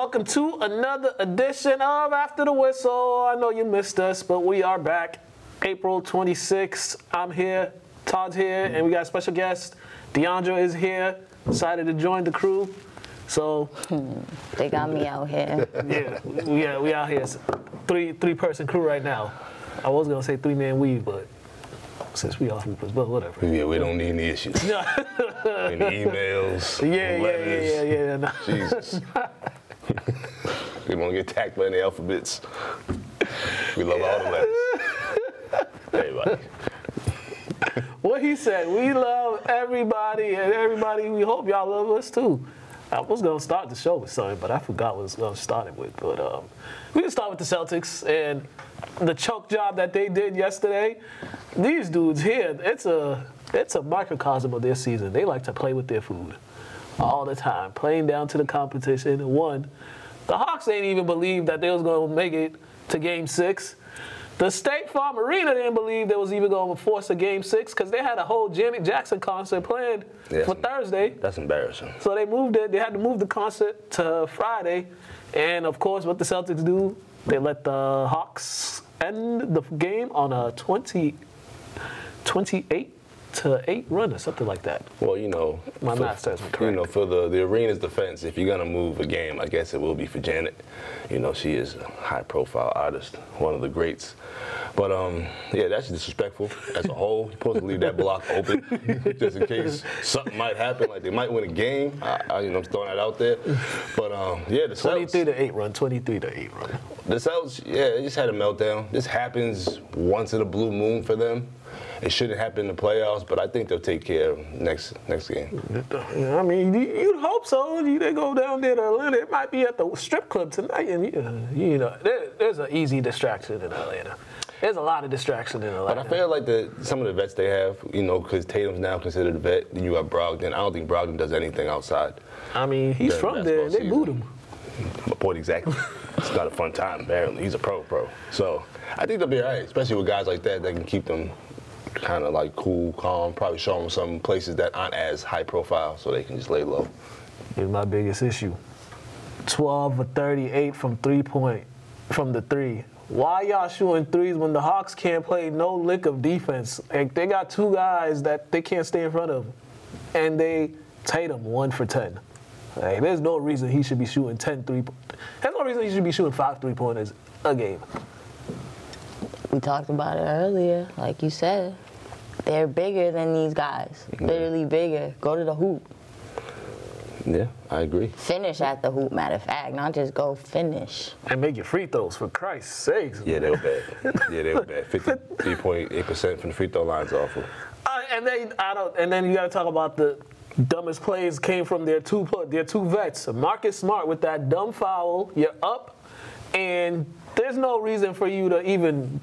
welcome to another edition of After the Whistle. I know you missed us, but we are back. April 26th, I'm here, Todd's here, and we got a special guest. Diondra is here, decided to join the crew. So they got me out here. Yeah, we out here. It's a three-person crew right now. I was gonna say three-man weave, but since we all hoopers, but whatever. Yeah, we don't need any issues. Any emails, letters. Yeah. No. Jesus. We won't get tagged by any alphabets. We love all the letters. Everybody. What he said, we love everybody, and everybody, we hope y'all love us too. I was going to start the show with something, but I forgot what I was going to start it with. But we can start with the Celtics and the choke job that they did yesterday. These dudes here, it's a microcosm of their season. They like to play with their food all the time, playing down to the competition. And the Hawks ain't even believe that they was going to make it to Game 6. The State Farm Arena didn't believe they was even going to force a Game 6 because they had a whole Janet Jackson concert planned for Thursday. That's embarrassing. So they moved it. They had to move the concert to Friday. And, of course, what the Celtics do, they let the Hawks end the game on a 28-8 run or something like that. Well, you know, my math says me correct. You know, for the arena's defense, if you're gonna move a game, I guess it will be for Janet. You know, she is a high-profile artist, one of the greats. But yeah, that's disrespectful as a whole. You're supposed to leave that block open just in case something might happen, like they might win a game. You know, I'm throwing that out there. But yeah, the Celtics 23-8 run. 23-8 run. The Celtics, yeah, they just had a meltdown. This happens once in a blue moon for them. It shouldn't happen in the playoffs, but I think they'll take care of next game. I mean, you'd hope so. They go down there to Atlanta. It might be at the strip club tonight, and you know, there's an easy distraction in Atlanta. There's a lot of distraction in Atlanta. But I feel like some of the vets they have, you know, because Tatum's now considered a vet. Then you have Brogdon. I don't think Brogdon does anything outside. I mean, he's from there. They booed him. My point exactly. It's not a fun time, apparently. He's a pro. So I think they'll be all right, especially with guys like that can keep them kind of like cool, calm, probably show them some places that aren't as high profile so they can just lay low. Here's my biggest issue. 12 of 38 from the three. Why y'all shooting threes when the Hawks can't play no lick of defense? Like, they got two guys that they can't stay in front of, and they Tatum 1 for 10. Like, there's no reason he should be shooting 10 3-pointers. There's no reason he should be shooting 5 3-pointers a game. We talked about it earlier, like you said. They're bigger than these guys. Literally bigger. Go to the hoop. Yeah, I agree. Finish at the hoop, matter of fact, not just go finish. And make your free throws, for Christ's sakes. Yeah, they were bad. 53.8% from the free throw line's awful. And then you got to talk about the dumbest plays came from their two vets. Marcus Smart with that dumb foul. You're up, and there's no reason for you to even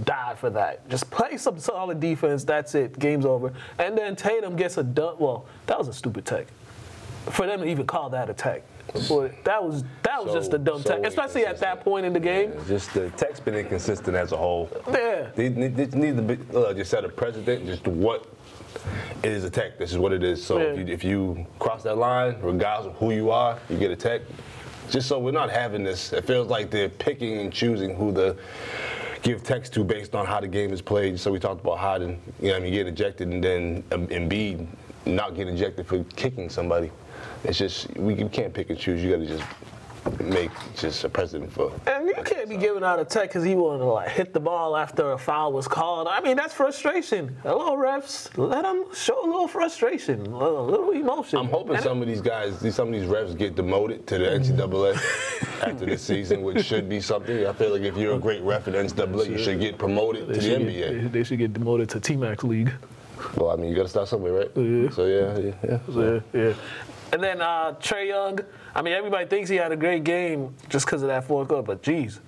die for that. Just play some solid defense. That's it. Game's over. And then Tatum gets a dumb. Well, that was a stupid tech. For them to even call that a tech. Well, that was just a dumb tech, especially at that point in the game. Yeah, just the tech's been inconsistent as a whole. Yeah. They need to just set a precedent. Just what is a tech. This is what it is. So if you cross that line, regardless of who you are, you get a tech. Just so we're not having this. It feels like they're picking and choosing who to give techs to based on how the game is played. So we talked about Harden, you get ejected, and then Embiid not get ejected for kicking somebody. It's just we can't pick and choose. You got to just make just a precedent for. And you can't be giving out a tech because he wanted to hit the ball after a foul was called. I mean, that's frustration. Hello, refs. Let them show a little frustration, a little emotion. I'm hoping some of these refs get demoted to the NCAA after this season, which should be something. I feel like if you're a great ref in the NCAA, you should get promoted to the NBA. They should get demoted to T-Max League. Well, I mean, you got to start somewhere, right? Yeah. So yeah. And then Trae Young, I mean, everybody thinks he had a great game just because of that fourth quarter, but geez,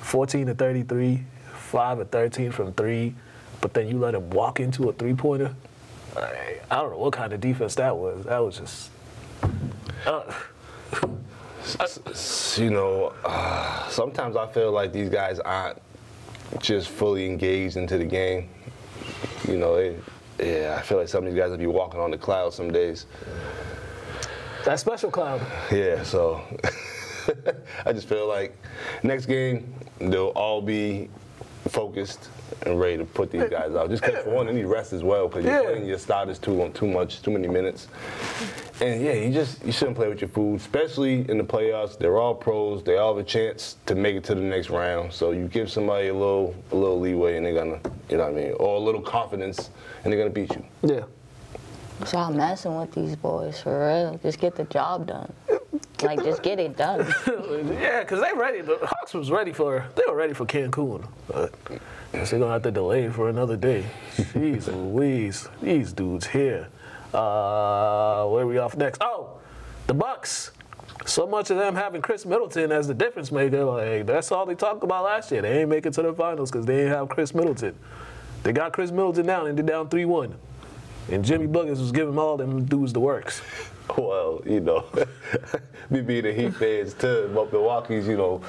14 of 33, 5 of 13 from 3, but then you let him walk into a three-pointer. I don't know what kind of defense that was. That was just. Sometimes I feel like these guys aren't just fully engaged into the game. I feel like some of these guys will be walking on the cloud some days. That special cloud. Yeah, so I just feel like next game they'll all be focused and ready to put these guys out. Just because for one, they need rest as well because you're playing your starters too many minutes. And yeah, you shouldn't play with your food, especially in the playoffs. They're all pros. They all have a chance to make it to the next round. So you give somebody a little leeway, and they're gonna, you know what I mean, or a little confidence, and they're gonna beat you. Yeah. So I'm messing with these boys for real. Just get the job done. Like, just get it done. Yeah, because they ready. The Hawks was ready for. They were ready for Cancun. But they're gonna have to delay for another day. Jeez Louise, these dudes here. Where are we off next? Oh, the Bucks. So much of them having Chris Middleton as the difference maker. Like, that's all they talked about last year. They ain't make it to the finals because they didn't have Chris Middleton. They got Chris Middleton down and they're down 3-1. And Jimmy Buckets was giving all them dudes the works. Well, you know, me being a Heat fans to Milwaukee's, you know,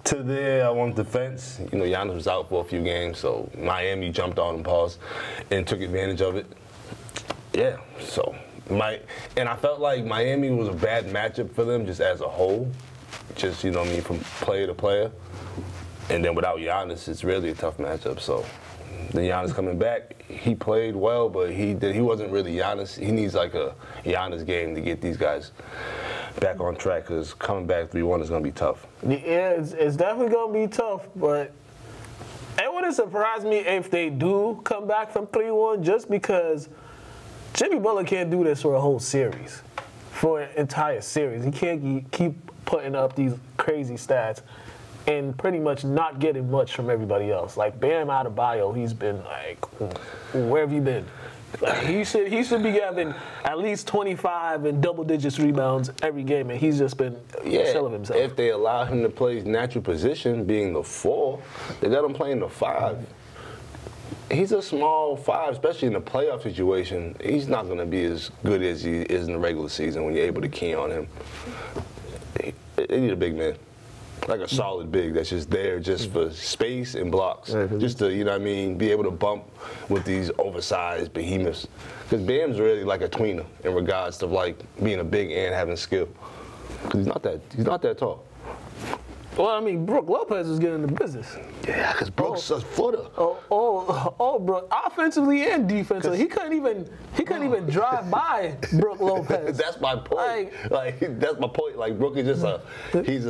to their defense, you know, Giannis was out for a few games, so Miami jumped on him, and took advantage of it. Yeah, so and I felt like Miami was a bad matchup for them just as a whole, just, you know what I mean, from player to player. And then without Giannis, it's really a tough matchup, so. Then Giannis coming back, he played well, but he wasn't really Giannis. He needs like a Giannis game to get these guys back on track because coming back 3-1 is going to be tough. Yeah, it's definitely going to be tough, but it wouldn't surprise me if they do come back from 3-1 just because Jimmy Butler can't do this for a whole series, for an entire series. He can't keep putting up these crazy stats and pretty much not getting much from everybody else. Like Bam Adebayo, he's been like, where have you been? Like, he should be having at least 25 and double digits rebounds every game, and he's just been selling himself. If they allow him to play his natural position, being the 4, they got him playing the 5. He's a small 5, especially in a playoff situation. He's not going to be as good as he is in the regular season when you're able to key on him. They need a big man. Like a solid big that's just there just for space and blocks. Just to, you know what I mean, be able to bump with these oversized behemoths. Because Bam's really like a tweener in regards to like being a big and having skill. Because he's not that tall. Well, I mean, Brook Lopez is getting the business. Yeah, because Brook's a footer. Brook, offensively and defensively, he couldn't even drive by Brook Lopez. That's my point. That's my point. Like Brook is just he's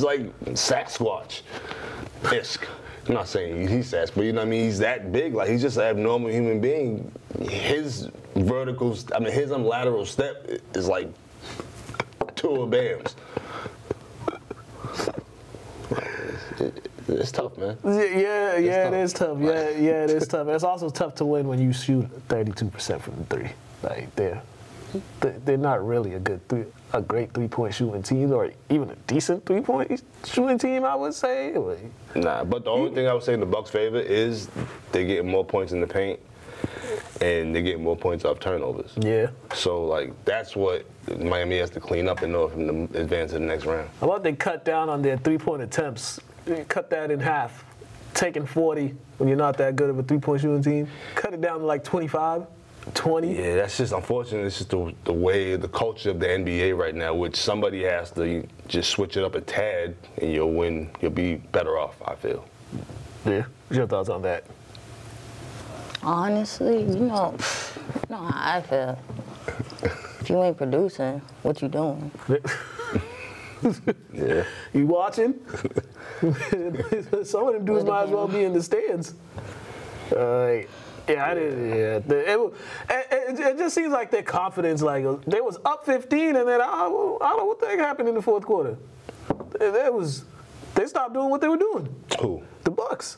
like Sasquatch-esque. I'm not saying he's Sasquatch, but you know what I mean. He's that big. Like he's just an abnormal human being. His his lateral step is like 2 of Bam's. It's tough, man. Yeah, it is tough. Yeah, it is tough. It's also tough to win when you shoot 32% from 3. Like they're not really a great 3-point shooting team, or even a decent 3-point shooting team, I would say. Nah, but the only thing I would say in the Bucks' favor is they get more points in the paint, and they get more points off turnovers. Yeah. So like that's what Miami has to clean up in order for them to advance to the next round. How about they cut down on their 3-point attempts? Cut that in half. Taking 40 when you're not that good of a 3-point shooting team. Cut it down to like 25, 20. Yeah, that's just unfortunate. It's just the way, the culture of the NBA right now, which somebody has to just switch it up a tad and you'll win. You'll be better off, I feel. Yeah. What's your thoughts on that? Honestly, you know how I feel. If you ain't producing, what you doing? Yeah. You watching? Some of them dudes might as well be in the stands. It just seems like their confidence, like they was up 15 and then I don't know what the heck happened in the 4th quarter. They stopped doing what they were doing. Who? The Bucks.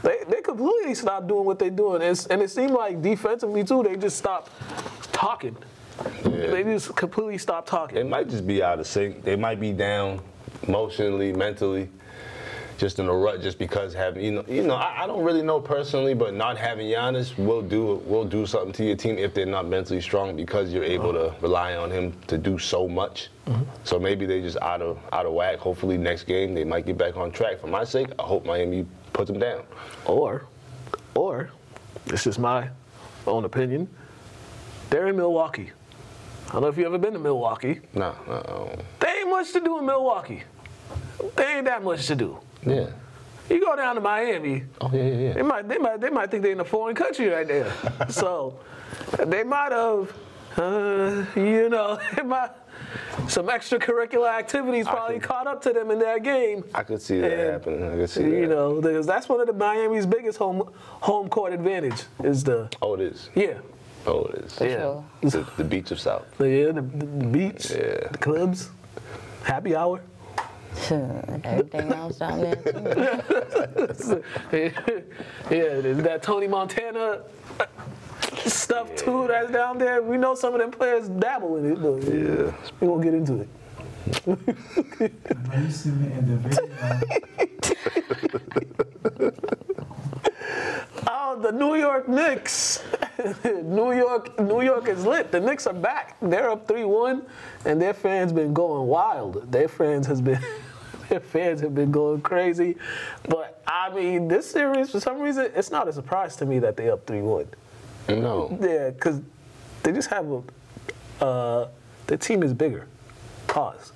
They completely stopped doing what they're doing. And it seemed like defensively too, they just stopped talking. Yeah. They just completely stopped talking. It might just be out of sync. They might be down emotionally, mentally, just in a rut. Just because having, I don't really know personally, but not having Giannis will do something to your team if they're not mentally strong because you're able to rely on him to do so much. Mm-hmm. So maybe they just out of whack. Hopefully next game they might get back on track. For my sake, I hope Miami puts them down. Or, it's just my own opinion. They're in Milwaukee. I don't know if you've ever been to Milwaukee. No. They ain't ain't much to do in Milwaukee. There ain't that much to do. Yeah. You go down to Miami. Oh yeah. They might think they're in a foreign country right there. So they might have, some extracurricular activities probably caught up to them in their game. I could see that happening. I could see that. You know, because that's one of the Miami's biggest home court advantage is the. Oh, it is. Yeah. Oh, it is. Yeah. The beach of South. Yeah, the beach. Yeah. The clubs. Happy hour. Everything else down there too. Yeah, there's that Tony Montana stuff too that's down there. We know some of them players dabble in it, but we won't get into it. You see me in the video. Oh, the New York Knicks. New York is lit. The Knicks are back. They're up 3-1, and their fans been going wild. Their fans have been going crazy. But I mean, this series, for some reason, it's not a surprise to me that they up 3-1. No. Yeah, because they just have their team is bigger. Pause.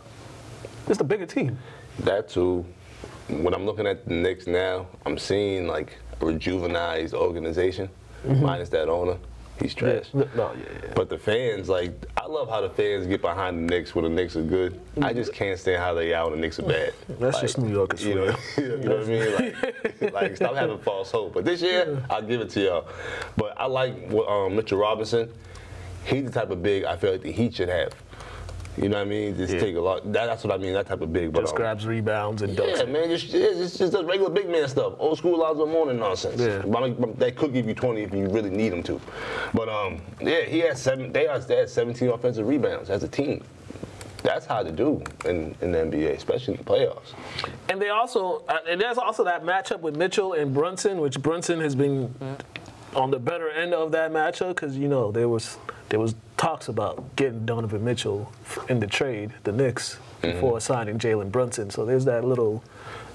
It's a bigger team. That too. When I'm looking at the Knicks now, I'm seeing like a rejuvenized organization, minus that owner. He's trash. Yeah. But the fans, like, I love how the fans get behind the Knicks when the Knicks are good. I just can't stand how they are when the Knicks are bad. That's like, just New York. You know what I mean? Like, stop having false hope. But this year, I'll give it to y'all. But I like Mitchell Robinson. He's the type of big I feel like the Heat should have. You know what I mean? Just take a lot. That's what I mean. That type of big. Just grabs rebounds and dunks. Yeah, man. Just does regular big man stuff. Old school Lonzo Mourning nonsense. Yeah. But they could give you 20 if you really need them to. But he had 7. They had 17 offensive rebounds as a team. That's hard to do in the NBA, especially in the playoffs. And there's also that matchup with Mitchell and Brunson, which Brunson has been on the better end of that matchup because there was talks about getting Donovan Mitchell in the trade, the Knicks, before signing Jalen Brunson. So there's that little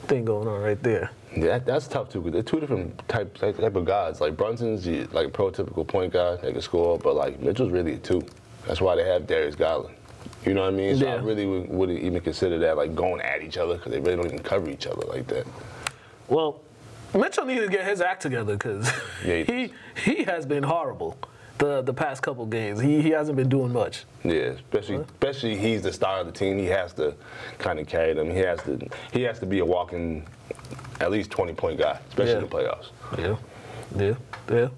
thing going on right there. Yeah, that's tough too. Because they're two different type of guys. Like Brunson's like a prototypical point guard that can score, but like Mitchell's really a 2. That's why they have Darius Garland. You know what I mean? So I really wouldn't even consider that like going at each other because they really don't even cover each other like that. Well, Mitchell needs to get his act together because he has been horrible the past couple games. He hasn't been doing much. Yeah, especially he's the star of the team. He has to kind of carry them. He has to be a walking at least 20-point guy, especially in the playoffs. Yeah.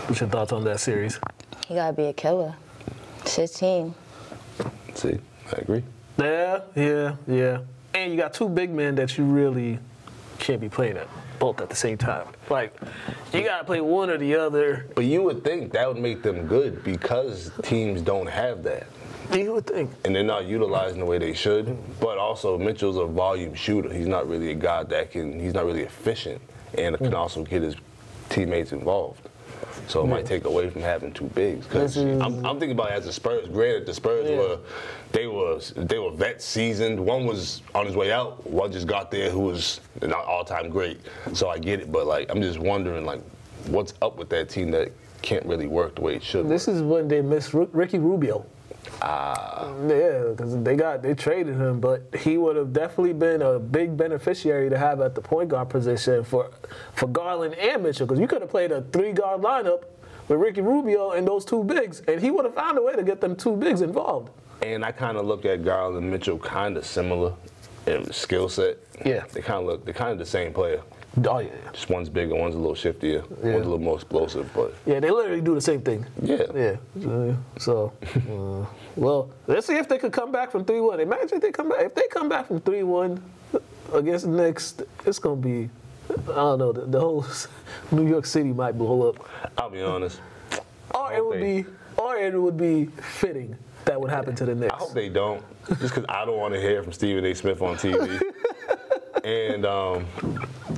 What's your thoughts on that series? He gotta be a killer. It's his team. See, I agree. Yeah. And you got 2 big men that you really can't be playing at both at the same time. Like, you gotta play one or the other. But you would think that would make them good because teams don't have that. You would think. And they're not utilizing the way they should. But also, Mitchell's a volume shooter. He's not really a guy he's not really efficient and can also get his teammates involved. So it might take away from having 2 bigs. Because I'm thinking about it as the Spurs. Granted, the Spurs were vet seasoned. One was on his way out. One just got there who was not all-time great. So I get it. But like, I'm just wondering like, what's up with that team that can't really work the way it should. This is when they missed Ricky Rubio. Yeah, because they traded him, but he would have definitely been a big beneficiary to have at the point guard position for Garland and Mitchell, because you could have played a 3-guard lineup with Ricky Rubio and those 2 bigs, and he would have found a way to get them 2 bigs involved. And I kind of look at Garland and Mitchell kind of similar in skill set. Yeah, they're kind of the same player. Oh yeah. Just one's bigger, one's a little shiftier, one's a little more explosive, but yeah, they literally do the same thing. Yeah. So, well, let's see if they could come back from 3-1. Imagine if they come back. If they come back from 3-1 against the Knicks, it's gonna be, I don't know, the whole New York City might blow up. I'll be honest. Or it would be fitting that would happen to the Knicks. I hope they don't, just because I don't want to hear from Stephen A. Smith on TV. And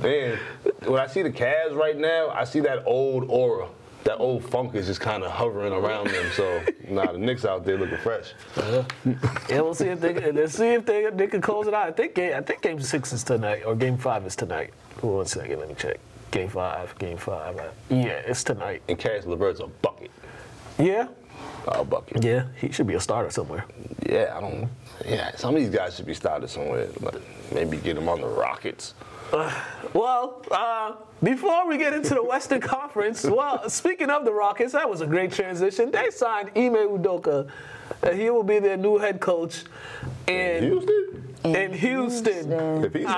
when I see the Cavs right now, I see that old aura. That old funk is just kind of hovering around them. So, the Knicks out there looking fresh. Yeah, we'll see if they can close it out. I think Game 6 is tonight, or Game 5 is tonight. 1 second, let me check. Game 5. Yeah, it's tonight. And Cass LeVert's a bucket. Yeah. I'll buck you. Yeah, he should be a starter somewhere. Yeah, I don't. Yeah, some of these guys should be started somewhere. Like maybe get them on the Rockets. Before we get into the Western Conference, speaking of the Rockets, that was a great transition. They signed Ime Udoka. He will be their new head coach in Houston. If he's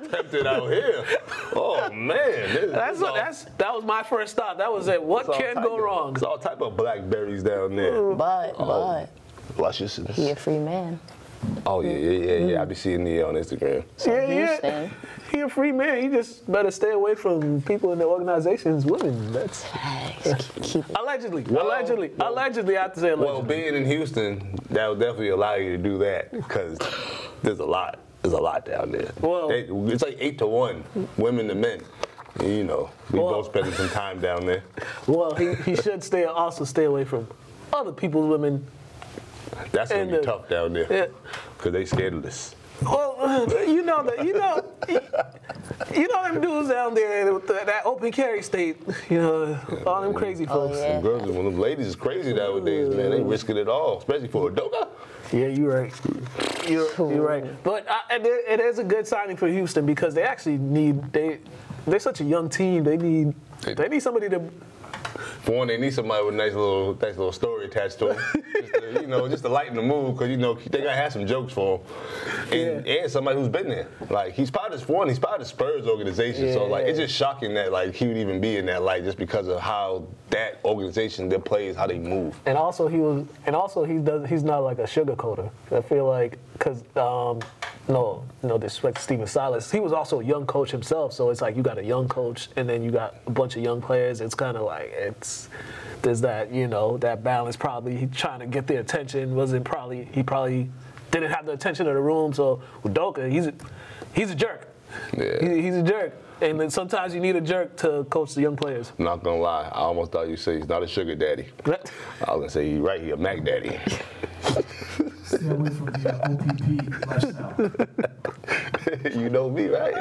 tempted out here, oh man, that was my first thought. That was it. What can go wrong? There's all type of blackberries down there. But Lusciousness. he a free man. Oh yeah. I be seeing the on Instagram. So yeah. He a free man. He just better stay away from people in the organization's women. That's allegedly. Allegedly, I have to say allegedly. Well, being in Houston, that will definitely allow you to do that because there's a lot. There's a lot down there. Well, it's like 8-1, women to men. You know, we both spending some time down there. Well, he should also stay away from other people's women. That's gonna be tough down there, cause they scandalous. Well, you know them dudes down there with that open carry state. You know, all them crazy folks. Yeah. Girls, when them ladies is crazy nowadays, man. They risking it all, especially for a Udoka. Yeah, you're right. You're right. But it is a good signing for Houston because they actually they're such a young team. They need somebody to. For one, they need somebody with a nice little story attached to them, just to lighten the mood, because they gotta have some jokes for him, and somebody who's been there. Like he's part of the Spurs organization, so like it's just shocking that like he would even be in that light just because of how that organization, their players, how they move. And also he's not like a sugarcoater. I feel like because no disrespect to Stephen Silas, he was also a young coach himself, so it's like you got a young coach and then you got a bunch of young players. It's kind of like there's that that balance. Probably he trying to get their attention. He probably didn't have the attention of the room. So Udoka, he's a jerk. Yeah. He's a jerk. And then sometimes you need a jerk to coach the young players. I'm not gonna lie, I almost thought you say he's not a sugar daddy. I was gonna say he's right here, a Mac daddy. Stay away from the OPP lifestyle. You know me, right?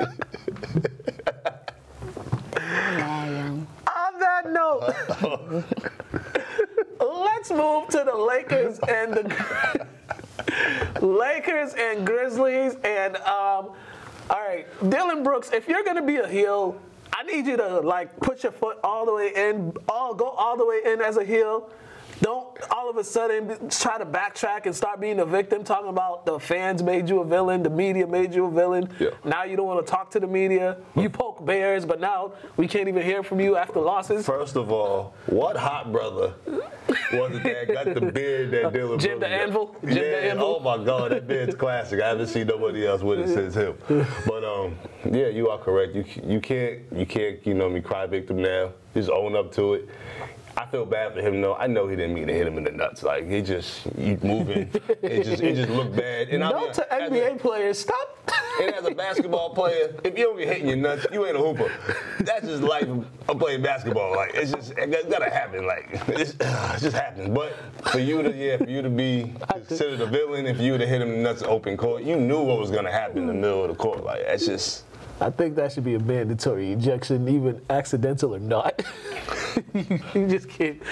On that note, let's move to the Lakers and Grizzlies. And all right, Dillon Brooks, if you're gonna be a heel, I need you to like put your foot all the way in, go all the way in as a heel. Don't all of a sudden try to backtrack and start being a victim, talking about the fans made you a villain, the media made you a villain. Yeah. Now you don't want to talk to the media. You poke bears, but now we can't even hear from you after losses. First of all, what hot brother was it that got the beard that Dillon Jim Brooks the Anvil? got? Jim the Anvil? Oh my God, that beard's classic. I haven't seen nobody else with it since him. But yeah, you are correct. You can't me cry victim now. Just own up to it. I feel bad for him though. I know he didn't mean to hit him in the nuts. Like he moving. It just looked bad. And Note to NBA players, stop. And as a basketball player, if you don't get hit in your nuts, you ain't a hooper. That's just life of playing basketball. Like it gotta happen. Like it just happens. But for you to be considered a villain, if you would have hit him in the nuts in open court, you knew what was gonna happen in the middle of the court. Like that's just. I think that should be a mandatory ejection, even accidental or not. You just can't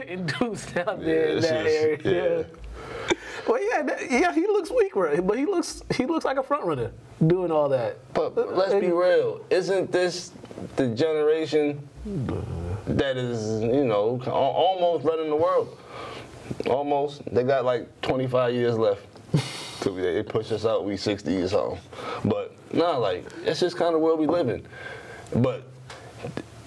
induce down there in that area. Yeah. Well, yeah, he looks weak, right? But he looks like a front runner doing all that. But let's be real. Isn't this the generation that is, almost running the world? Almost. They got like 25 years left. They push us out, we 60 years old. But it's just kind of where we live in. But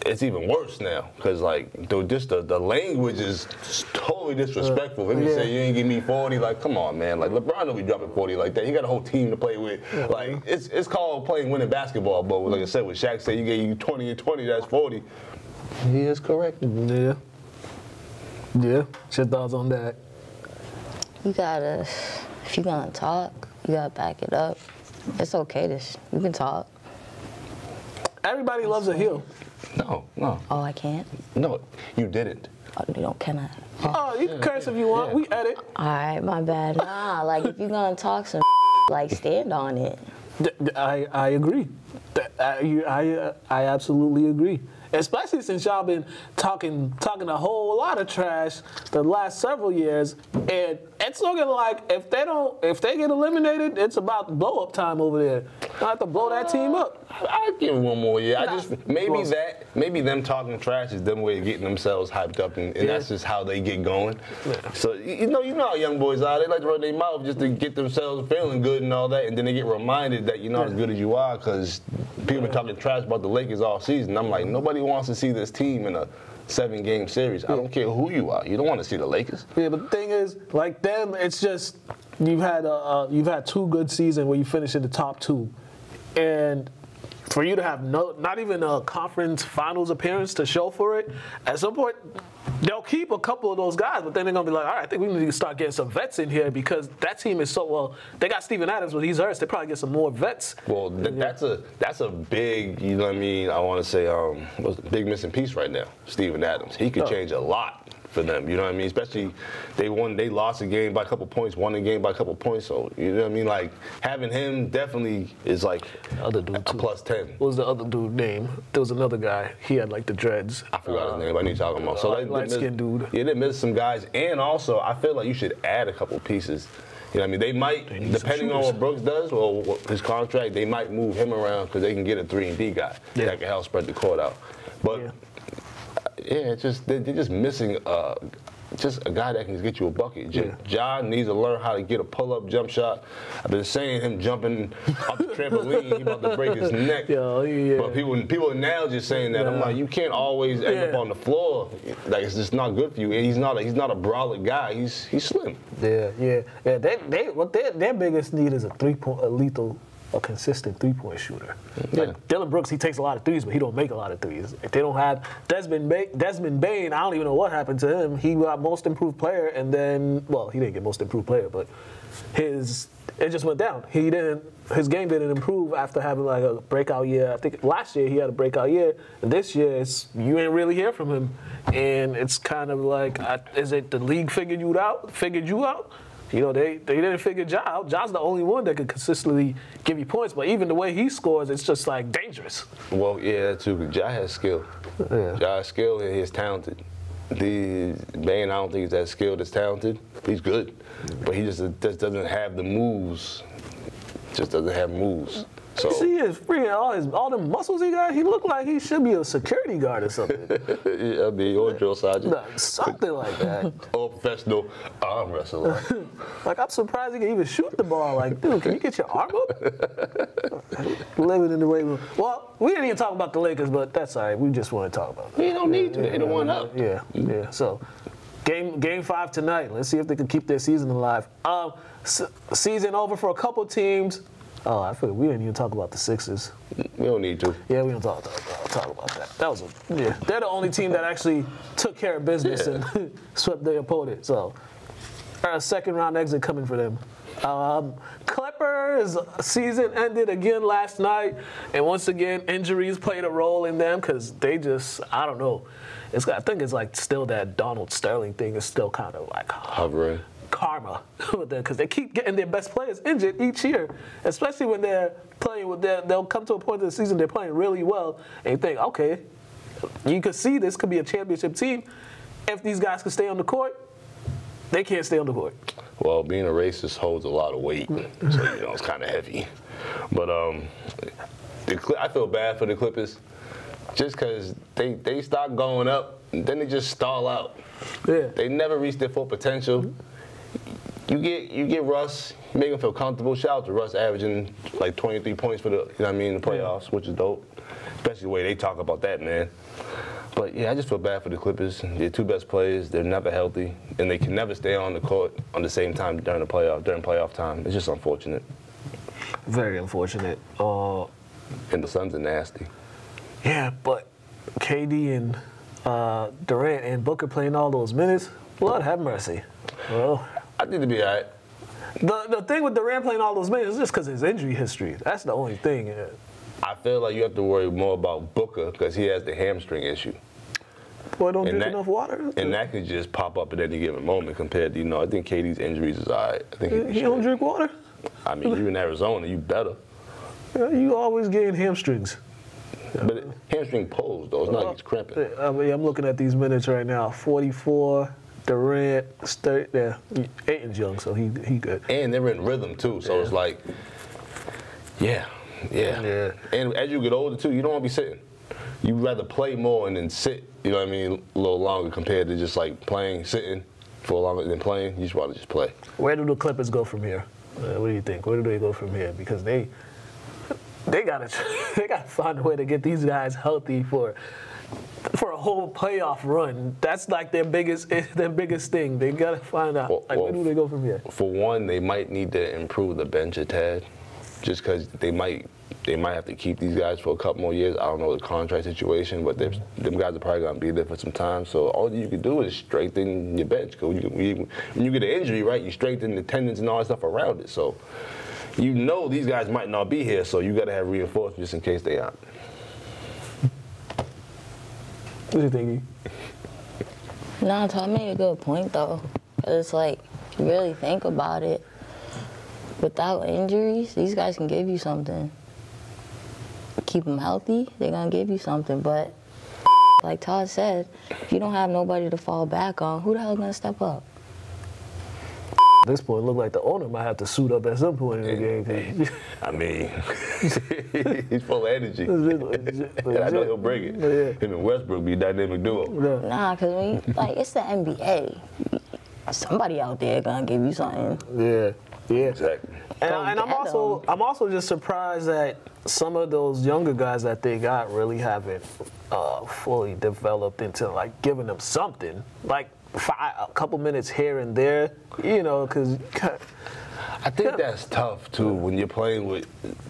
it's even worse now, because the language is totally disrespectful. When you say you ain't give me 40, like come on, man. Like LeBron don't be dropping 40 like that. He got a whole team to play with. Like it's called winning basketball. But like I said, what Shaq said, you gave you 20 and 20, that's 40. He is correct. Yeah. Yeah. What's your thoughts on that? If you're gonna talk, you gotta back it up. It's okay you can talk. Everybody loves a heel. No. Oh, I can't? No, you didn't. Oh, can I? Oh, you can curse if you want. We edit. All right, my bad. Nah, if you're gonna talk some stand on it. I agree. I absolutely agree. especially since y'all been talking a whole lot of trash the last several years, and it's looking like if they get eliminated, it's about blow up time over there. I have to blow that team up. I'll give it one more year. Maybe them talking trash is them way of getting themselves hyped up, and that's just how they get going. Yeah. So you know how young boys are. They like to run their mouth just to get themselves feeling good and all that, and then they get reminded that you're not as good as you are because people been talking trash about the Lakers all season. I'm like, nobody wants to see this team in a 7-game series. I don't care who you are. You don't want to see the Lakers. Yeah, but the thing is, like them, it's just you've had 2 good seasons where you finish in the top 2, and for you to have not even a conference finals appearance to show for it, at some point they'll keep a couple of those guys, but then they're gonna be like, all right, I think we need to start getting some vets in here because that team is so well. They got Steven Adams, but he's hurt. They probably get some more vets. Well, that's a big, you know what I mean? I want to say, what's the big missing piece right now? Steven Adams. He could change a lot for them, you know what I mean? Especially they lost a game by a couple points, won a game by a couple points. So you know what I mean? Like having him definitely is like other dude a plus 10. What was the other dude name? There was another guy. He had like the dreads. I forgot his name. I need to talk about. So light-skinned dude. Yeah, they missed some guys, and also I feel like you should add a couple pieces. You know what I mean? They might, depending on what Brooks does or his contract, they might move him around because they can get a 3-and-D guy that can help spread the court out. But yeah, it's just they're just missing just a guy that can get you a bucket. Ja needs to learn how to get a pull-up jump shot. I've been saying him jumping off the trampoline, he about to break his neck. But people are now just saying that. I'm like, you can't always end up on the floor. Like it's just not good for you. And he's not a brolic guy. He's slim. Yeah. Their biggest need is a consistent 3-point shooter. Like Dylan Brooks, he takes a lot of threes, but he don't make a lot of threes. If they don't have Desmond Bane, I don't even know what happened to him. He got most improved player, and then, well, he didn't get most improved player, but it just went down. His game didn't improve after having like a breakout year. I think last year he had a breakout year, and this year you ain't really hear from him. And it's kind of like, is it the league figured you out? You know, they didn't figure Ja out. Ja's the only one that could consistently give you points, but even the way he scores, it's just like dangerous. Well, yeah, that too. Ja has skill. Ja has skill and he's talented. Bane, I don't think he's that skilled as talented. He's good, but he just doesn't have the moves. Just doesn't have moves. So see his freaking all the muscles he got. He looked like he should be a security guard or something. Yeah, I mean, or a drill sergeant. Something like that. Or a professional arm wrestler. Like, I'm surprised he can even shoot the ball. Like, dude, can you get your arm up? Living in the way. Well, we didn't even talk about the Lakers, but that's all right. We just want to talk about it. You don't need to. They don't want up. Yeah. So, game 5 tonight. Let's see if they can keep their season alive. Season over for a couple teams. Oh, I forgot. We didn't even talk about the Sixers. We don't need to. Yeah, we don't talk about that. They're the only team that actually took care of business and swept their opponent. So, a second-round exit coming for them. Clippers season ended again last night, and once again, injuries played a role in them because they just, I don't know. I think it's like still that Donald Sterling thing is still kind of like hovering. Karma with them because they keep getting their best players injured each year, especially when they're playing with they'll come to a point of the season they're playing really well and you think, okay, you could see this could be a championship team if these guys can stay on the court. They can't stay on the court. Well, being a racist holds a lot of weight, so you know it's kind of heavy. But I feel bad for the Clippers just because they start going up, and then they just stall out. Yeah. They never reach their full potential. You get Russ, you make him feel comfortable. Shout out to Russ averaging like 23 points for the playoffs, which is dope. Especially the way they talk about that, man. But yeah, I just feel bad for the Clippers. Their 2 best players, they're never healthy, and they can never stay on the court on the same time during playoff time. It's just unfortunate. Very unfortunate. And the Suns are nasty. Yeah, but KD and Durant and Booker playing all those minutes, Lord have mercy. Well, I think they'll be all right. The thing with Durant playing all those minutes is just because of his injury history. That's the only thing. Yeah. I feel like you have to worry more about Booker because he has the hamstring issue. Boy, don't drink enough water. And that could just pop up at any given moment compared to, I think KD's injuries is all right. I think he don't drink water? I mean, you in Arizona, you better. Yeah, you always getting hamstrings. But hamstring pulls, though. It's not like it's cramping. I'm looking at these minutes right now. 44, Durant, Ayton's young, so he good. And they're in rhythm, too, so it's like, yeah. And as you get older, too, you don't want to be sitting. You'd rather play more and then sit, you know what I mean, a little longer compared to just like playing, sitting for longer than playing. You just want to just play. Where do the Clippers go from here? What do you think? Where do they go from here? Because they gotta find a way to get these guys healthy for a whole playoff run. That's like their biggest thing. They gotta find out where do they go from here. For one, they might need to improve the bench a tad, just because they might have to keep these guys for a couple more years. I don't know the contract situation, but them guys are probably gonna be there for some time. So all you can do is strengthen your bench. Cause when you get an injury, right, you strengthen the tendons and all that stuff around it. So you know these guys might not be here, so you got to have reinforcements just in case they aren't. What do you think? Nah, Todd made a good point, though. It's like, if you really think about it, without injuries, these guys can give you something. Keep them healthy, they're going to give you something. But like Todd said, if you don't have nobody to fall back on, who the hell is going to step up? At this point, it looked like the owner might have to suit up at some point in the game. I mean, he's full of energy. And I know he'll bring it. Yeah. Him and Westbrook be a dynamic duo. Yeah. Nah, because it's the NBA. Somebody out there gonna give you something. Yeah. Exactly. And I'm also just surprised that some of those younger guys that they got really haven't fully developed into like giving them something. Like a couple minutes here and there, you know, because I think that's tough too when you're playing with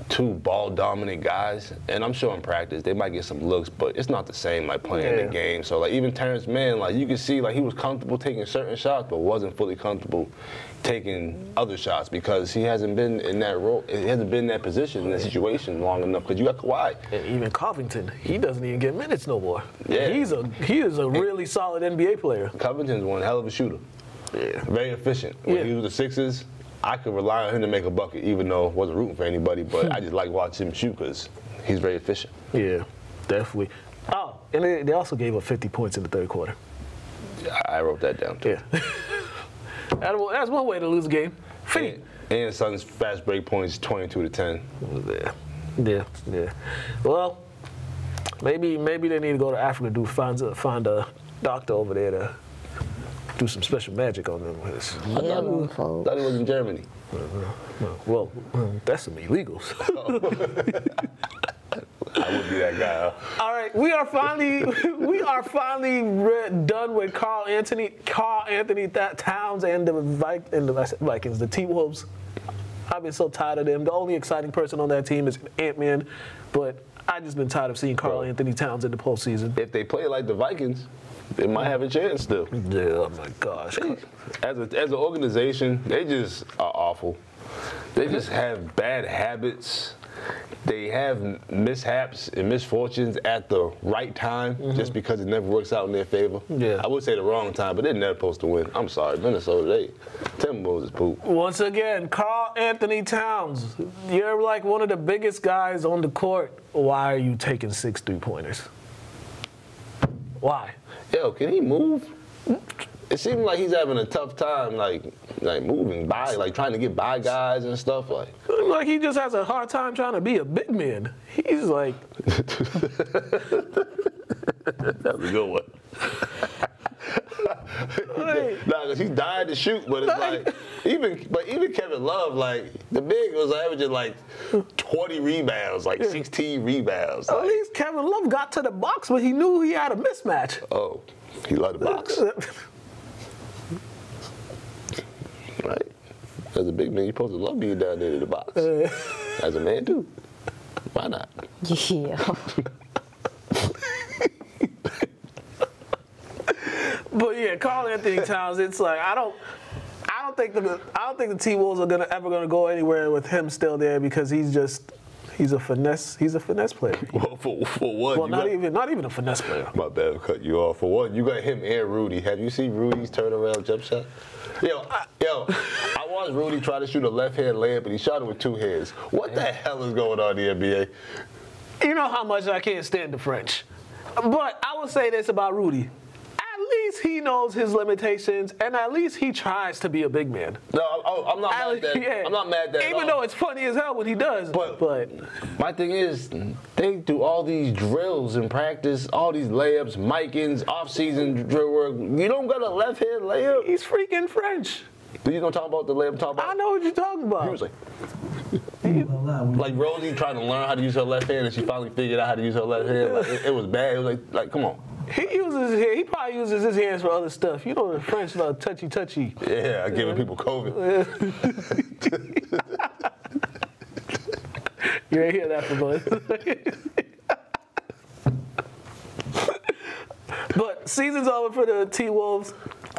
two ball-dominant guys. And I'm sure in practice they might get some looks, but it's not the same like playing the game. So like even Terrence Mann, like you can see like he was comfortable taking certain shots, but wasn't fully comfortable taking other shots because he hasn't been in that role. He hasn't been in that position, in that situation long enough. Because you got Kawhi. And even Covington, he doesn't even get minutes no more. Yeah. He is a really solid NBA player. Covington's one hell of a shooter. Yeah. Very efficient. When he was the Sixers, I could rely on him to make a bucket, even though I wasn't rooting for anybody. But I just like watching him shoot because he's very efficient. Yeah, definitely. Oh, and they also gave up 50 points in the third quarter. I wrote that down too. Yeah. That's one way to lose a game. And Suns' fast break points 22-10. Yeah. Well, maybe they need to go to Africa to find a doctor over there to do some special magic on them. I thought it was in Germany. Well, that's some illegals. I would be that guy. All right, we are finally done with Carl Anthony Towns and the Vikings, the T-Wolves. I've been so tired of them. The only exciting person on that team is Ant-Man, but I've just been tired of seeing Carl Anthony Towns in the postseason. If they play like the Vikings, they might have a chance still. Yeah, oh my gosh. As an organization, they just are awful. They just have bad habits. They have mishaps and misfortunes at the right time just because it never works out in their favor. Yeah. I would say the wrong time, but they're never supposed to win. I'm sorry, Minnesota, Timberwolves is poop. Once again, Carl Anthony Towns, you're like one of the biggest guys on the court. Why are you taking 6 3-pointers? Why? Yo, can he move? It seems like he's having a tough time, like moving by, like trying to get by guys and stuff. Like he just has a hard time trying to be a big man. He's like, that was a good one. Nah, because he's dying to shoot, but it's like even Kevin Love, like the big was averaging like 20 rebounds, like 16 rebounds. At least Kevin Love got to the box, but he knew he had a mismatch. Oh, he loved the box. Right. As a big man, you're supposed to love being down there in the box. As a man, too. Why not? Yeah. But yeah, Carl Anthony Towns, it's like I don't think the T-Wolves are ever gonna go anywhere with him still there because he's a finesse player. Well, for one, well, not even a finesse player. My bad, I'll cut you off. For one, you got him and Rudy. Have you seen Rudy's turnaround jump shot? Yo, I watched Rudy try to shoot a left-hand layup, but he shot it with 2 hands. What the hell is going on in the NBA? You know how much I can't stand the French. But I will say this about Rudy. At least he knows his limitations, and at least he tries to be a big man. No, I'm not mad at that. Yeah. I'm not mad at that. Even though it's funny as hell when he does. But my thing is, they do all these drills in practice, all these layups, micings, off-season drill work. You don't got a left-hand layup. he's freaking French. But you don't talk about the layup. Talk about. I know what you're talking about. He was like Rosie trying to learn how to use her left hand, and she finally figured out how to use her left hand. Like, it was bad. It was like, come on. He probably uses his hands for other stuff. You know, the French love touchy. Yeah, giving people COVID. You ain't hear that from us. But season's over for the T-Wolves.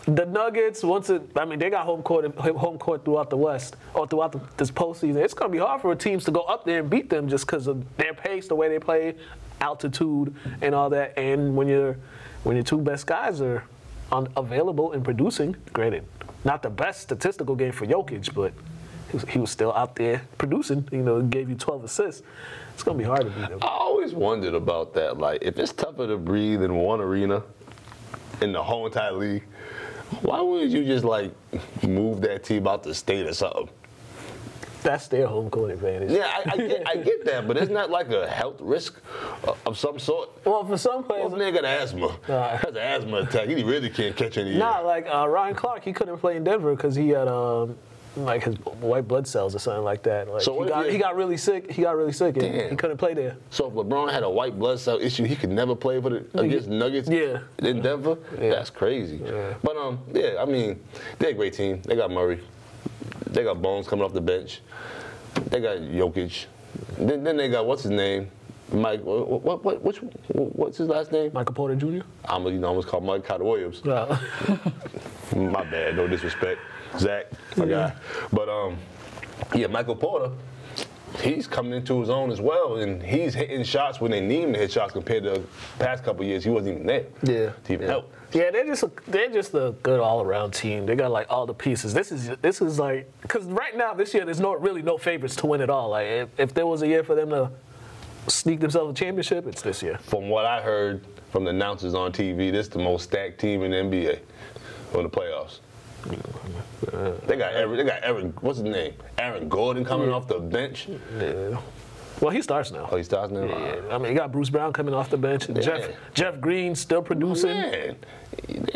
The Nuggets, they got home court throughout the West, or throughout this postseason. It's going to be hard for teams to go up there and beat them just because of their pace, the way they play, altitude, and all that. And when your two best guys are available and producing, granted, not the best statistical game for Jokic, but he was still out there producing. You know, gave you 12 assists. It's going to be hard to beat them. I always wondered about that. Like, if it's tougher to breathe in one arena in the whole entire league, why wouldn't you just, like, move that team out the state or something? That's their home court advantage. Yeah, I get that, but isn't that like a health risk of some sort? Well, for some players... Well, nigga got asthma. Has an asthma attack. He really can't catch any. Nah, like Ryan Clark, he couldn't play in Denver because he had like his white blood cells or something like that. Like, so he got really sick. He couldn't play there. So if LeBron had a white blood cell issue, he could never play against Nuggets in Denver? Yeah. That's crazy. Yeah. But, I mean, they're a great team. They got Murray. They got Bones coming off the bench. They got Jokic. Then they got, what's his name? Mike, what's his last name? Michael Porter Jr.? I almost called Mike Carter Williams. My bad, no disrespect. Zach, my guy. But, Michael Porter, he's coming into his own as well, and he's hitting shots when they need him to hit shots compared to the past couple of years. He wasn't even there to even help. Yeah, they're just a good all-around team. They got, like, all the pieces. This is like, because right now, this year, there's really no favorites to win it all. Like, if there was a year for them to sneak themselves a championship, it's this year. From what I heard from the announcers on TV, this is the most stacked team in the NBA for the playoffs. They got Aaron, what's his name? Aaron Gordon coming off the bench. Yeah. Well, he starts now. Oh, he starts now? Yeah. I mean, you got Bruce Brown coming off the bench. Yeah. Jeff Green still producing. Man.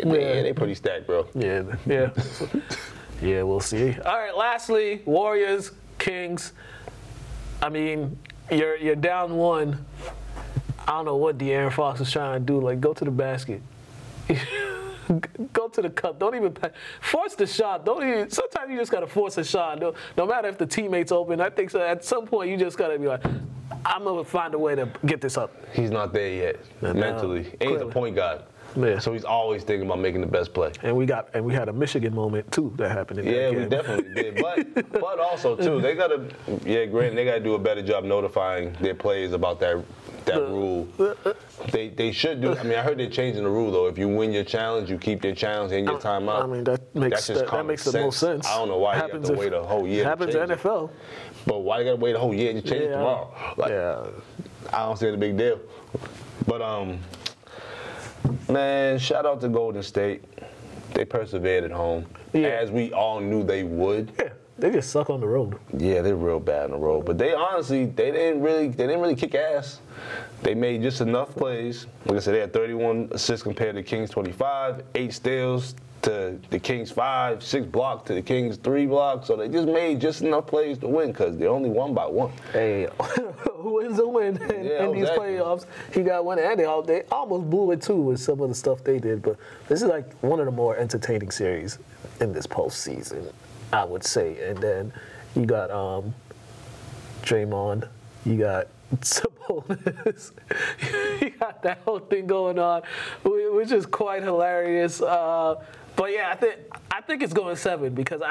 They pretty stacked, bro. Yeah. Yeah, we'll see. All right, lastly, Warriors, Kings. I mean, you're down one. I don't know what De'Aaron Fox is trying to do. Like, go to the basket. Go to the cup. Don't even force the shot. Sometimes you just gotta force a shot. No matter if the teammate's open. I think so. At some point, you just gotta be like, I'm gonna find a way to get this up. He's not there yet mentally. And he's a point guard. Yeah. So he's always thinking about making the best play. And we had a Michigan moment too that happened in that game. We definitely did. But also too, they gotta do a better job notifying their players about that rule. They should do. I mean, I heard they're changing the rule though. If you win your challenge, you keep your challenge and your timeout. I mean, that makes the most sense. I don't know why you have to wait a whole year. It happens in the NFL. But why you gotta wait a whole year to change it tomorrow? I don't see it a big deal. But man, shout out to Golden State. They persevered at home, as we all knew they would. Yeah, they just suck on the road. Yeah, they're real bad on the road. But they honestly, they didn't really kick ass. They made just enough plays. Like I said, they had 31 assists compared to Kings 25, 8 steals to the Kings 5, 6 blocks to the Kings 3 blocks. So they just made just enough plays to win because they only won by 1. Hey, who wins a win in these playoffs? He got one, and they almost blew it too with some of the stuff they did. But this is like one of the more entertaining series in this postseason, I would say. And then you got Draymond, you got Sabonis, you got that whole thing going on, which is quite hilarious. But yeah, I think it's going 7 because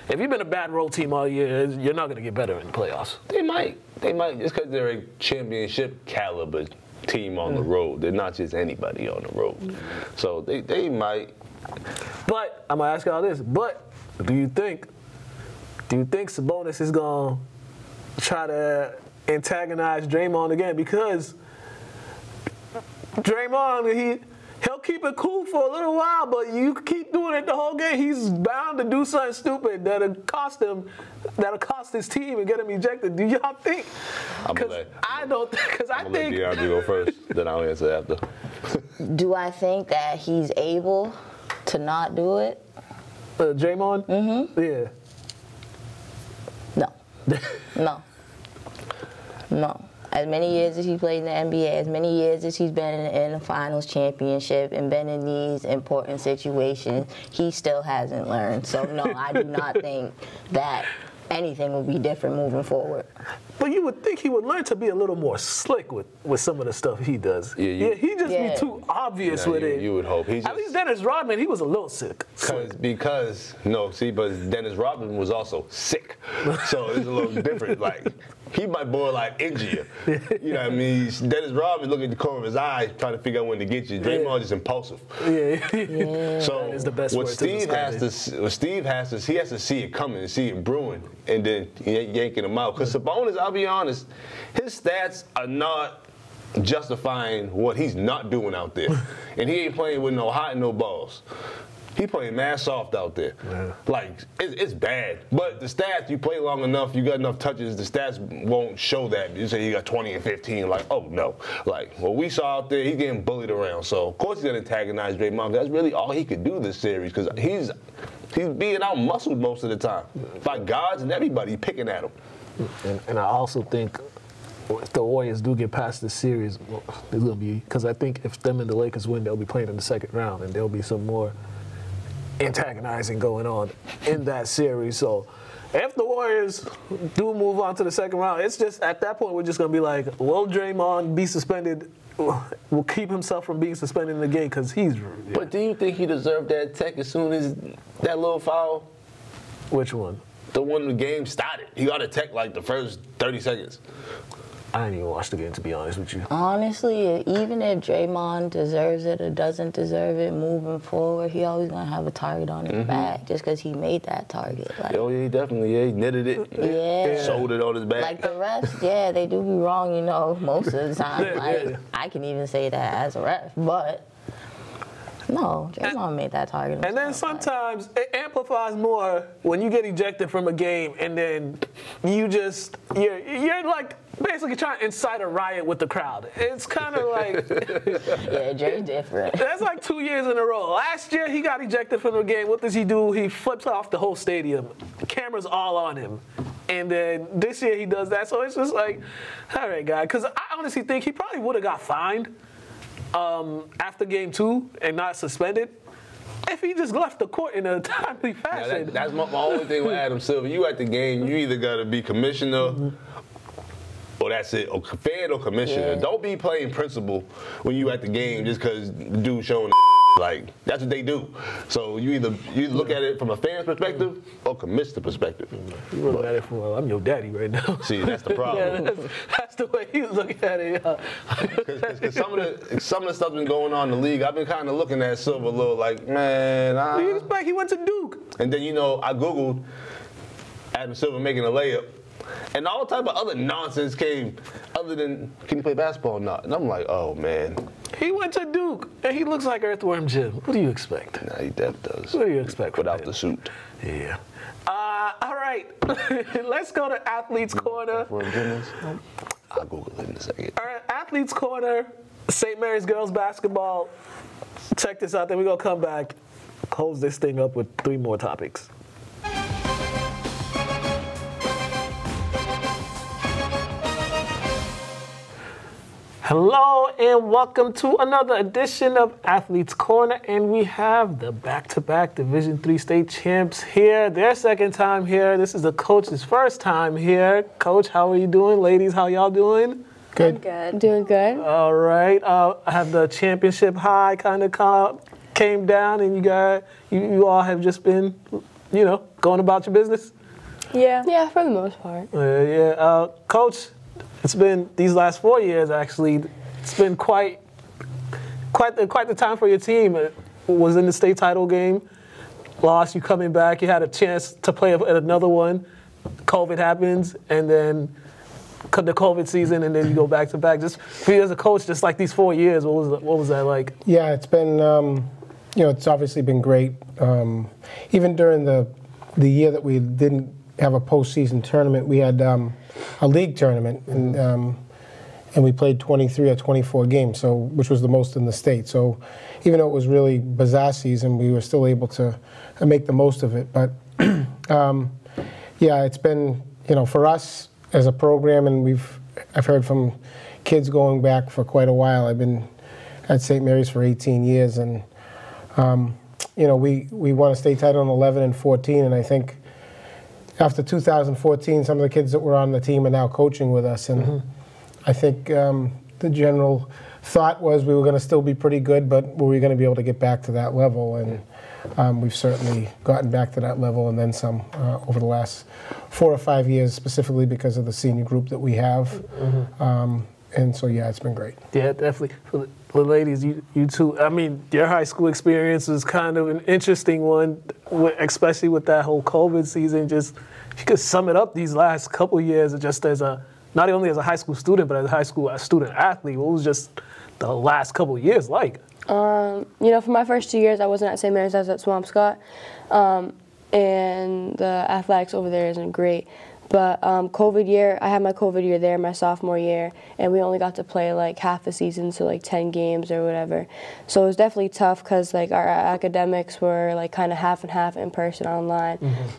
if you've been a bad road team all year, you're not going to get better in the playoffs. They might just because they're a championship caliber team on the road. They're not just anybody on the road. So they might. But I'm gonna ask y'all this. But do you think Sabonis is gonna try to antagonize Draymond again, because Draymond, he'll keep it cool for a little while, but you keep doing it the whole game, he's bound to do something stupid that'll cost his team and get him ejected. Do y'all think? I don't think, because I think. Let Diondra go first, then I'll answer after. Do I think that he's able to not do it? Draymond? Mm-hmm. Yeah. No. As many years as he played in the NBA, as many years as he's been in the finals championship and been in these important situations, he still hasn't learned. So, no, I do not think that anything will be different moving forward. But you would think he would learn to be a little more slick with some of the stuff he does. He just be too obvious with it. You would hope. At least Dennis Rodman, he was a little sick. But Dennis Rodman was also sick. So it's a little different. Like, he might borderline injure you. You know what I mean? Dennis Rodman looking at the corner of his eye, trying to figure out when to get you. Draymond just impulsive. So that is the best what Steve has to he has to see it coming and see it brewing, and then yanking him out. Because Sabonis, I'll be honest, his stats are not justifying what he's not doing out there. And he ain't playing with no hot and no balls. He playing mad soft out there. Like, it's bad. But the stats, you play long enough, you got enough touches, the stats won't show that. You say you got 20 and 15, like, oh, no. Like, what we saw out there, he's getting bullied around. So, of course he's going to antagonize Draymond. That's really all he could do this series, because he's being out-muscled most of the time by guards and everybody picking at him. And I also think if the Warriors do get past this series, it's going to be, because I think if them and the Lakers win, they'll be playing in the second round, and there'll be some more antagonizing going on in that series. So if the Warriors do move on to the second round, it's just at that point we're just going to be like, will Draymond be suspended? Will keep himself from being suspended in the game, because he's. But do you think he deserved that tech as soon as that little foul? Which one? The one the game started. He got a tech like the first 30 seconds. I didn't even watch the game, to be honest with you. Honestly, even if Draymond deserves it or doesn't deserve it, moving forward, he always going to have a target on his back just because he made that target. Like, oh, yeah, he definitely, he knitted it. Yeah. Sold it on his back. Like the refs, they do be wrong, most of the time. I can even say that as a ref, but no, Draymond made that target. And then sometimes it amplifies more when you get ejected from a game and then you're like basically trying to incite a riot with the crowd. It's kind of like Jay's different. That's like 2 years in a row. Last year he got ejected from the game. What does he do? He flips off the whole stadium. The cameras all on him. And then this year he does that. So it's just like, all right, guy. Because I honestly think he probably would have got fined after game 2 and not suspended if he just left the court in a timely fashion. That's my only thing with Adam Silver. You at the game, you either got to be commissioner or that's it, or fan or commissioner. Don't be playing principal when you at the game just because the dude showing like, that's what they do. So you look at it from a fan's perspective or commissioner perspective. You look at it from, I'm your daddy right now. See, that's the problem. That's the way he's looking at it. Because some of the stuff's been going on in the league. I've been kind of looking at Silver a little like, man. What do you expect? He went to Duke. And then, I Googled Adam Silver making a layup. And all type of other nonsense came other than, can you play basketball or not? And I'm like, oh, man. He went to Duke, and he looks like Earthworm Jim. What do you expect? Nah, he does. What do you expect? Without the suit. Yeah. All right. Let's go to Athletes Corner. Earthworm Jim is? I'll Google it in a second. All right, Athletes Corner, St. Mary's girls basketball. Check this out, then we're going to come back, close this thing up with 3 more topics. Hello and welcome to another edition of Athletes Corner, and we have the back-to-back Division III state champs here. Their second time here. This is the coach's first time here. Coach, how are you doing? Ladies, how y'all doing? Good. I'm good. Doing good. All right. I have the championship high kind of came down, and you all have just been, going about your business? Yeah, for the most part. Coach, it's been these last 4 years, actually. It's been quite the time for your team. It was in the state title game. Lost, you coming back. You had a chance to play at another one. COVID happens, and then cut the COVID season and then you go back to back. Just for you as a coach, just like these 4 years, what was that like? Yeah, it's been, it's obviously been great. Even during the year that we didn't have a postseason tournament, we had a league tournament, and we played 23 or 24 games, so which was the most in the state. So even though it was really bizarre season, we were still able to make the most of it. But yeah, it's been, for us as a program, and I've heard from kids going back for quite a while. I've been at St. Mary's for 18 years, and we won a state title in 11 and 14, and I think after 2014, some of the kids that were on the team are now coaching with us, and I think the general thought was we were going to still be pretty good, but were we going to be able to get back to that level? And we've certainly gotten back to that level and then some over the last 4 or 5 years, specifically because of the senior group that we have. And so, yeah, it's been great. Yeah, definitely. For the ladies, you too. I mean, your high school experience was kind of an interesting one, especially with that whole COVID season. Just if you could sum it up these last couple of years, just as not only as a high school student, but as a high school student athlete, what was just the last couple of years like? For my first 2 years, I wasn't at St. Mary's, I was at Swampscott, and the athletics over there isn't great. But COVID year, I had my COVID year there, my sophomore year, and we only got to play like half the season, so like 10 games or whatever. So it was definitely tough because like our academics were like kind of half and half in person, online.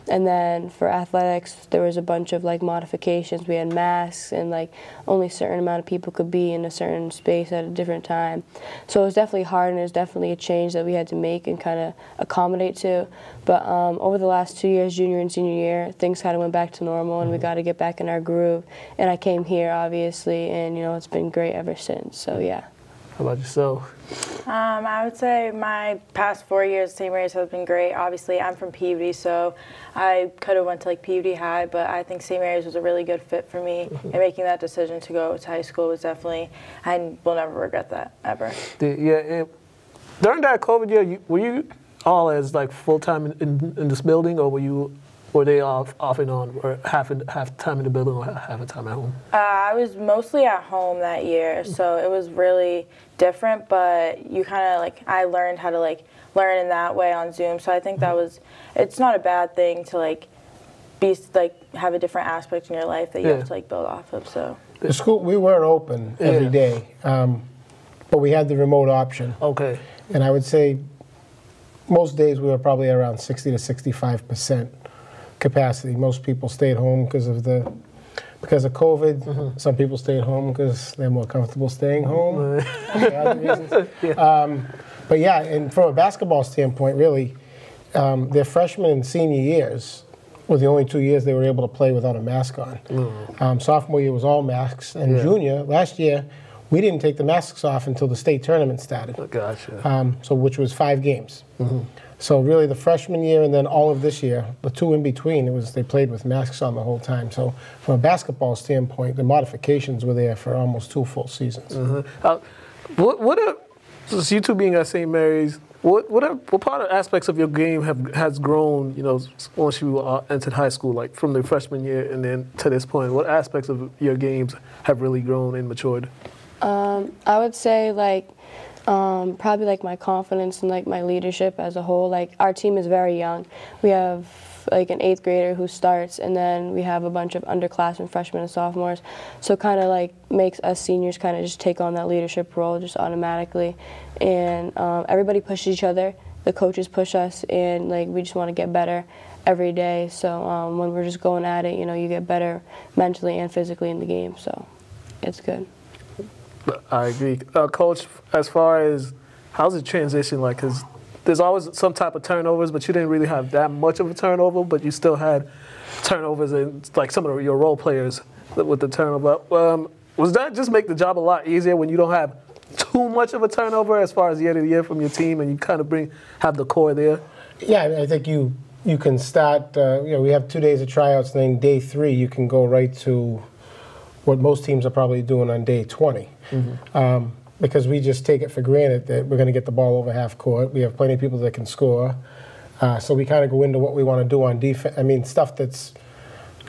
And then for athletics, there was a bunch of like modifications. We had masks, and like only a certain amount of people could be in a certain space at a different time. So it was definitely hard, and it was definitely a change that we had to make and kind of accommodate to. But over the last 2 years, junior and senior year, things kind of went back to normal, and we got to get back in our groove. And I came here, obviously, and it's been great ever since. So yeah. How about yourself? I would say my past 4 years at St. Mary's has been great. Obviously, I'm from Peabody, so I could have went to like Peabody High, but I think St. Mary's was a really good fit for me. And making that decision to go to high school was definitely, I will never regret that ever. Yeah. During that COVID year, were you all as like full time in this building, or were they off and on, or half time in the building or half the time at home? I was mostly at home that year, so it was really different. But you kind of like, I learned how to like learn in that way on Zoom. So I think that was, it's not a bad thing to like be like have a different aspect in your life that you have to like build off of. So the school, we were open every day, but we had the remote option. Okay. And I would say most days we were probably around 60 to 65% capacity. Most people stayed home because of COVID. Some people stayed home because they're more comfortable staying home. Other reasons. But yeah, and from a basketball standpoint, really, their freshman and senior years were the only 2 years they were able to play without a mask on. Sophomore year was all masks, and junior, last year, we didn't take the masks off until the state tournament started. Gotcha. So which was 5 games. So really the freshman year and then all of this year, the 2 in between, they played with masks on the whole time. So from a basketball standpoint, the modifications were there for almost 2 full seasons. Since you two being at St. Mary's, what part of aspects of your game has grown, once you entered high school, like from the freshman year and then to this point? What aspects of your games have really grown and matured? I would say like probably like my confidence and like my leadership as a whole. Like our team is very young. We have like an 8th grader who starts, and then we have a bunch of underclassmen, freshmen and sophomores. So kind of like makes us seniors kind of just take on that leadership role just automatically. And everybody pushes each other. The coaches push us, and like we just want to get better every day. So when we're just going at it, you get better mentally and physically in the game. So it's good. I agree. Coach, as far as how's the transition like? Because there's always some type of turnovers, but you didn't really have that much of a turnover, but you still had turnovers in like some of your role players with the turnover. Was that just make the job a lot easier when you don't have too much of a turnover as far as year to year from your team, and you kind of have the core there? Yeah, I think you can start, we have 2 days of tryouts, and then day 3 you can go right to what most teams are probably doing on day 20. Because we just take it for granted that we're going to get the ball over half court. We have plenty of people that can score. So we kind of go into what we want to do on defense. I mean, stuff that's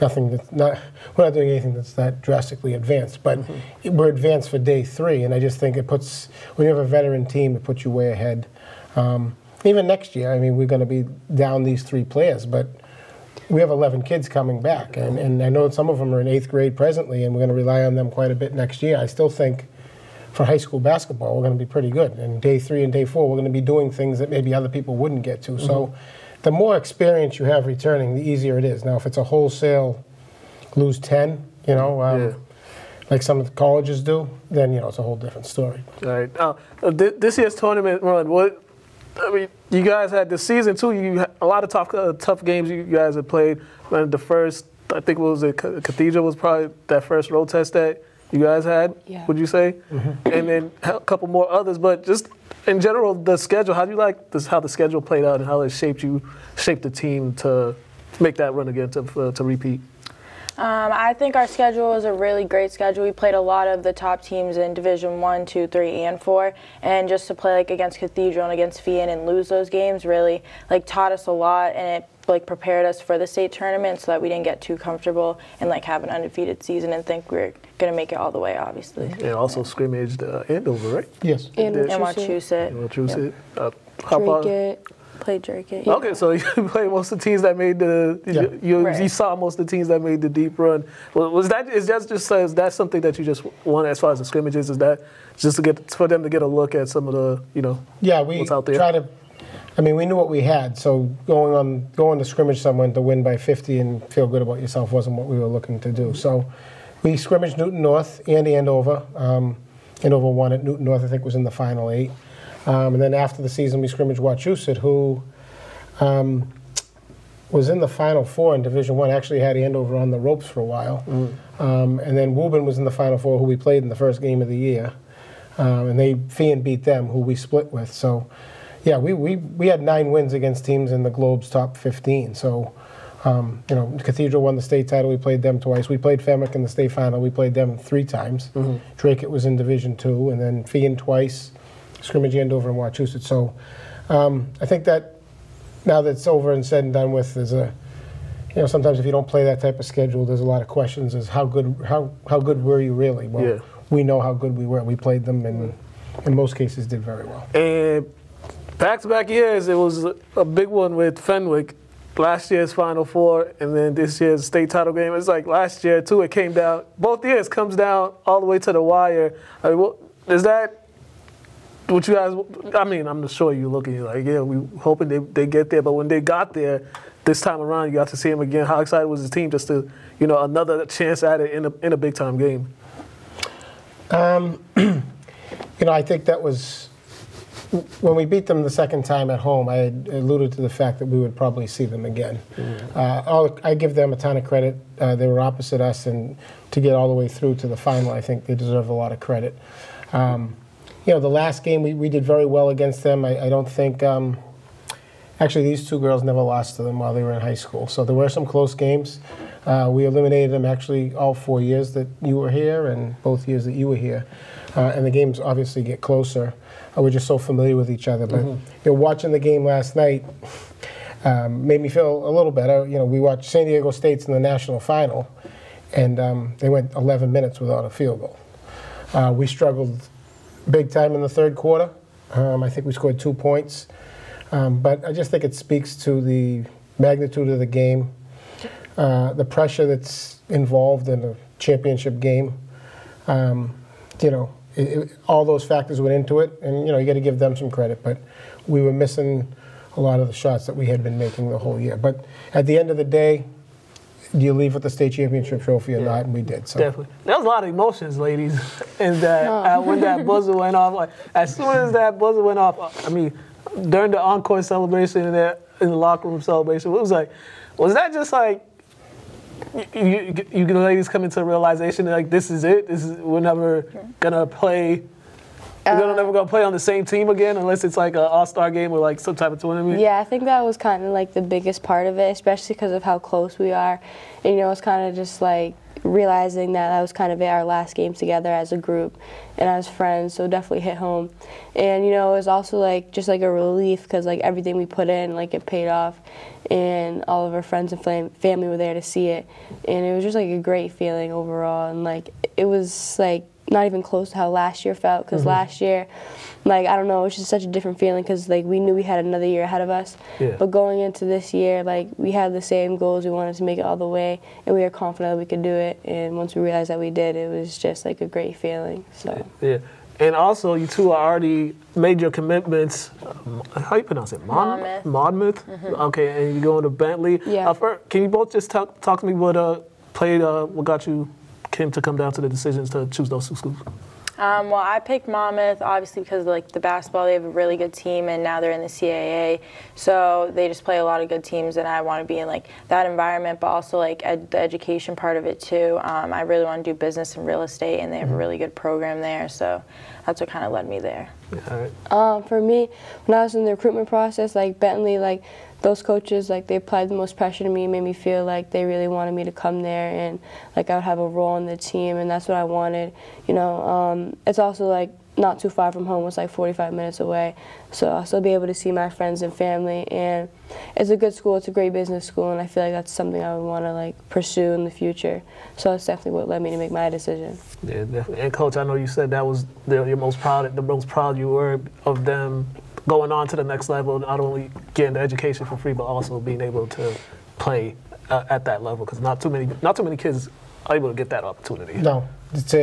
nothing that's not, we're not doing anything that's that drastically advanced, but we're advanced for day 3, and I just think it puts, when you have a veteran team, it puts you way ahead. Even next year, I mean, we're going to be down these 3 players, but we have 11 kids coming back, and I know some of them are in 8th grade presently, and we're going to rely on them quite a bit next year. I still think for high school basketball, we're going to be pretty good. And day 3 and day 4, we're going to be doing things that maybe other people wouldn't get to. So the more experience you have returning, the easier it is. Now, if it's a wholesale lose 10, you know, like some of the colleges do, then, you know, it's a whole different story. All right. This year's tournament run, I mean, you guys had the season too. You had a lot of tough games you guys had played. The first, I think, Cathedral was probably that first road test that you guys had. Yeah. Would you say? And then a couple more others. But just in general, the schedule. How do you like this? How the schedule played out and how it shaped the team to make that run again to repeat? I think our schedule was a really great schedule. We played a lot of the top teams in Division 1, 2, 3, and 4, and just to play like against Cathedral and against Fian and lose those games really like taught us a lot, and it like prepared us for the state tournament so that we didn't get too comfortable and like have an undefeated season and think we're going to make it all the way, obviously. And also scrimmaged Andover, right? Yes. And Wachusett. How about? Played Drake. Yeah. Okay, so you played most of the teams that made the. You saw most of the teams that made the deep run. Is that something that you just want as far as the scrimmages? Is that just for them to get a look at some of the what's out there? Try to. I mean, we knew what we had, so going to scrimmage someone to win by 50 and feel good about yourself wasn't what we were looking to do. So we scrimmaged Newton North and Andover. Andover won at Newton North. I think was in the final 8. And then after the season, we scrimmaged Wachusett, who was in the Final 4 in Division 1, actually had Andover on the ropes for a while. And then Woburn was in the Final 4, who we played in the first game of the year. And Fian beat them, who we split with. So, yeah, we had 9 wins against teams in the Globe's top 15. So, Cathedral won the state title. We played them twice. We played Fenwick in the state final. We played them 3 times. Drake was in Division 2, and then Fian twice. Scrimmage Andover and Wachusett. So I think that now that it's over and said and done with, there's sometimes if you don't play that type of schedule, there's a lot of questions as how good were you really? Well, we know how good we were. We played them and in most cases did very well. And back-to-back years, it was a big one with Fenwick. Last year's Final 4 and then this year's state title game. It's like last year too, it came down, both years comes down all the way to the wire. I mean, is that what you guys, I mean, I'm sure you're looking like, yeah, we hoping they get there, but when they got there this time around, you got to see them again. How excited was the team just to, another chance at it in a big time game? I think that was, when we beat them the second time at home, I had alluded to the fact that we would probably see them again. I give them a ton of credit. They were opposite us, and to get all the way through to the final, I think they deserve a lot of credit. The last game we did very well against them. I don't think, actually these 2 girls never lost to them while they were in high school. So there were some close games. We eliminated them actually all 4 years that you were here and both years that you were here. And the games obviously get closer. We're just so familiar with each other. But watching the game last night made me feel a little better. We watched San Diego State's in the national final, and they went 11 minutes without a field goal. We struggled big time in the third quarter. I think we scored 2 points. But I just think it speaks to the magnitude of the game, the pressure that's involved in a championship game. All those factors went into it, and you got to give them some credit. But we were missing a lot of the shots that we had been making the whole year. But at the end of the day, do you leave with the state championship trophy or not? And we did. So. Definitely. There was a lot of emotions, ladies, and that when that buzzer went off. Like, as soon as that buzzer went off, I mean, during the encore celebration and in the locker room celebration, it was like, was that just like you ladies coming to a realization that, like, this is it? We're never gonna play. We're never gonna play on the same team again unless it's like an all-star game or like some type of tournament. Yeah, I think that was kind of like the biggest part of it, especially because of how close we are. And it's kind of just like realizing that was kind of our last game together as a group and as friends, so definitely hit home. And you know, it was also like just like a relief because like everything we put in, like it paid off, and all of our friends and family were there to see it, and it was just like a great feeling overall. And like it was like not even close to how last year felt, because last year, like, I don't know, it was just such a different feeling because, like, we knew we had another year ahead of us. Yeah. But going into this year, like, we had the same goals. We wanted to make it all the way, and we were confident that we could do it. And once we realized that we did, it was just, like, a great feeling. So. Yeah. And also, you two are already made your commitments. How you pronounce it? Monmouth. Monmouth? Okay, and you're going to Bentley. Yeah. Can you both just talk to me what got you, Kim, to come down to the decisions to choose those two schools? Well, I picked Monmouth obviously because like the basketball, they have a really good team, and now they're in the CAA, so they just play a lot of good teams, and I want to be in like that environment, but also like the education part of it too. I really want to do business and real estate, and they have a really good program there, so that's what kind of led me there. Yeah, all right. For me, when I was in the recruitment process, like Bentley, like those coaches, like they applied the most pressure to me, made me feel like they really wanted me to come there and like I would have a role on the team, and that's what I wanted. You know, it's also like not too far from home. It's like 45 minutes away, so I'll still be able to see my friends and family. And it's a good school. It's a great business school, and I feel like that's something I would want to like pursue in the future. So that's definitely what led me to make my decision. Yeah, definitely. And Coach, I know you said that was the most proud you were of them going on to the next level, not only getting the education for free, but also being able to play at that level, because not too many kids are able to get that opportunity. No, it's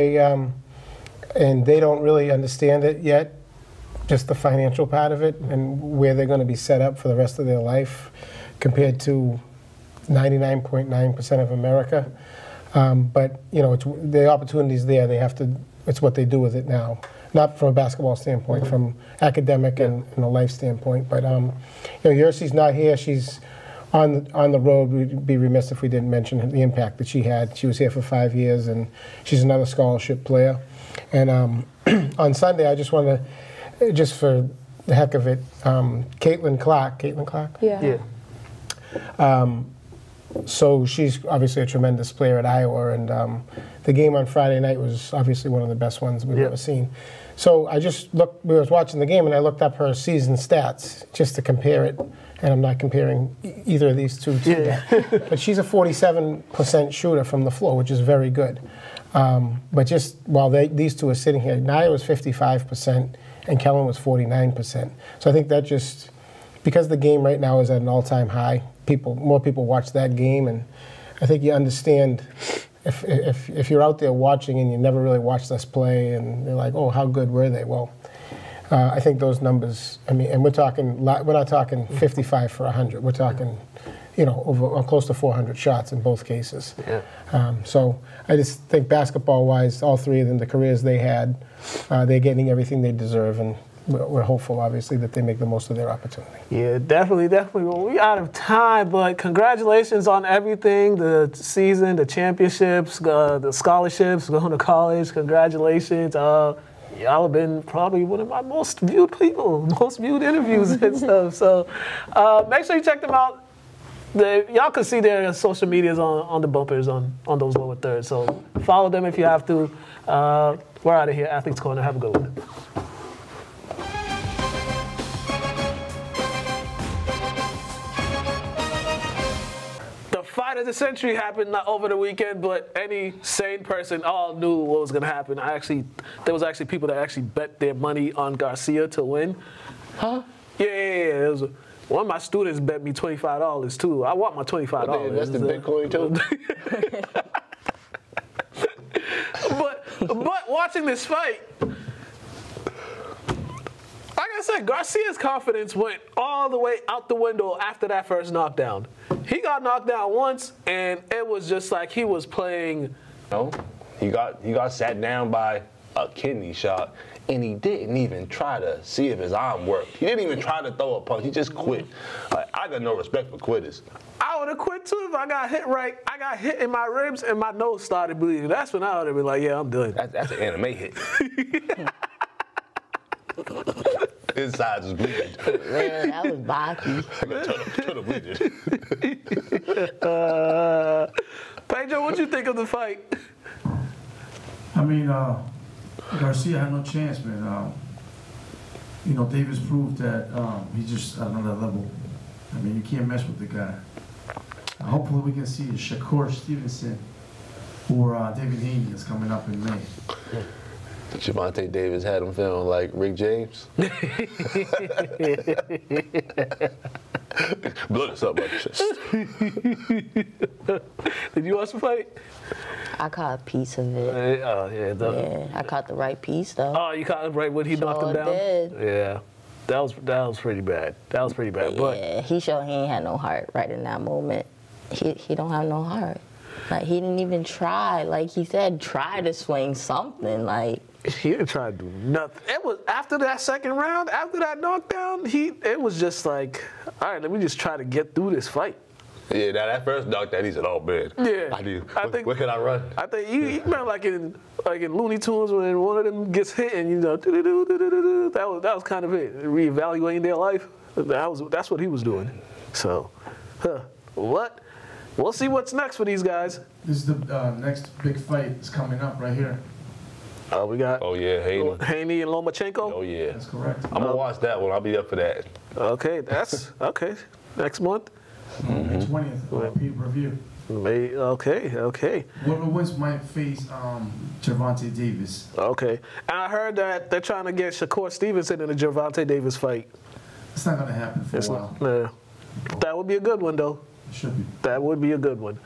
and they don't really understand it yet, just the financial part of it and where they're going to be set up for the rest of their life compared to 99.9% of America. But you know, the opportunity's there. They have to. It's what they do with it now. Not from a basketball standpoint, from academic and a life standpoint. But you know, Yersie's not here. She's on the road. We'd be remiss if we didn't mention the impact that she had. She was here for 5 years, and she's another scholarship player. And on Sunday, I just want to, just for the heck of it, Kellyn Clark. Yeah. So she's obviously a tremendous player at Iowa, and the game on Friday night was obviously one of the best ones we've ever seen. So I just looked, we was watching the game, and I looked up her season stats just to compare it, and I'm not comparing either of these two to that. But she's a 47% shooter from the floor, which is very good. But just while these two are sitting here, Niya was 55% and Kellyn was 49%. So I think that just, because the game right now is at an all-time high, more people watch that game, and I think you understand if you're out there watching and you never really watched us play and you're like, oh, how good were they? Well, I think those numbers, I mean, and we're not talking 55 for 100. We're talking, you know, over close to 400 shots in both cases. Yeah. So I just think basketball-wise, all three of them, the careers they had, they're getting everything they deserve, and we're hopeful, obviously, that they make the most of their opportunity. Yeah, definitely. Well, we're out of time, but congratulations on everything, the season, the championships, the scholarships, going to college. Congratulations. Y'all have been probably one of my most viewed interviews and stuff. So make sure you check them out. Y'all can see their social medias on the bumpers on those lower thirds. So follow them if you have to. We're out of here. Athletes Corner. Have a good one. Fight of the century happened over the weekend, but any sane person all knew what was going to happen. There was actually people that actually bet their money on Garcia to win. Huh? Yeah. One of my students bet me $25 too. I want my $25. That's the Bitcoin too. But watching this fight, like I said, Garcia's confidence went all the way out the window after that first knockdown. He got knocked down once, and it was just like he was playing. No, he got sat down by a kidney shot, and he didn't even try to see if his arm worked. He didn't even try to throw a punch. He just quit. Like, I got no respect for quitters. I would have quit too if I got hit right. I got hit in my ribs, and my nose started bleeding. That's when I would have been like, yeah, I'm done. That's an anime hit. His sides is bleeding. Man, that was Baki. Turtle bleeding. Pedro, what'd you think of the fight? I mean, Garcia had no chance, man. You know, Davis proved that he's just at another level. I mean, you can't mess with the guy. Hopefully we can see Shakur Stevenson or David Haney is coming up in May. Gervonta Davis had him feeling like Rick James. Blood us up my chest. Did you watch the fight? I caught a piece of it. Yeah, I caught the right piece though. Oh, you caught it right when he knocked him down? Did. Yeah. That was pretty bad. That was pretty bad. But Yeah, he showed he ain't had no heart right in that moment. He don't have no heart. Like, he didn't even try. Like he said, try to swing something. Like, he didn't try to do nothing. It was after that second round, after that knockdown, it was just like, all right, let me just try to get through this fight. Yeah, now that first knockdown, he said, "Oh man, Yeah, where can I run?" I think you remember like in Looney Tunes when one of them gets hit and that was kind of it. Reevaluating their life. That's what he was doing. So, what? We'll see what's next for these guys. This is the next big fight is coming up right here. We got. Oh yeah, Haney and Lomachenko. Oh yeah, That's correct. I'm gonna watch that one. I'll be up for that. Okay, that's okay. Next month. May 20th, pay-per-view. Okay. Whoever wins might face Gervonta Davis. Okay. And I heard that they're trying to get Shakur Stevenson in a Gervonta Davis fight. It's not going to happen for a while. Yeah. That would be a good one, though. It should be. That would be a good one.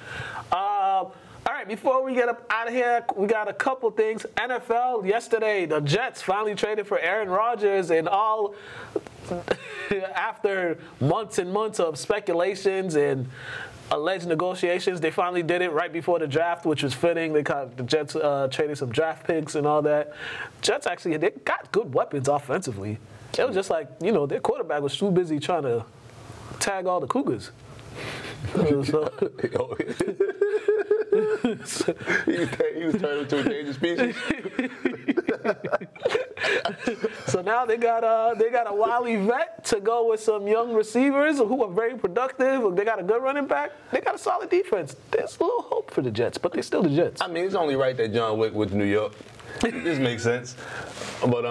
All right, before we get up out of here, we got a couple things. NFL, yesterday, the Jets finally traded for Aaron Rodgers, and all after months and months of speculations and alleged negotiations, they finally did it right before the draft, which was fitting. The Jets traded some draft picks and all that. Jets actually, they got good weapons offensively. It was just like, their quarterback was too busy trying to tag all the Cougars. He was turned into a dangerous species. So now they got a wily vet to go with some young receivers who are very productive. They got a good running back. They got a solid defense. There's a little hope for the Jets, but they're still the Jets. I mean, it's only right that John Wick went to New York. This makes sense. But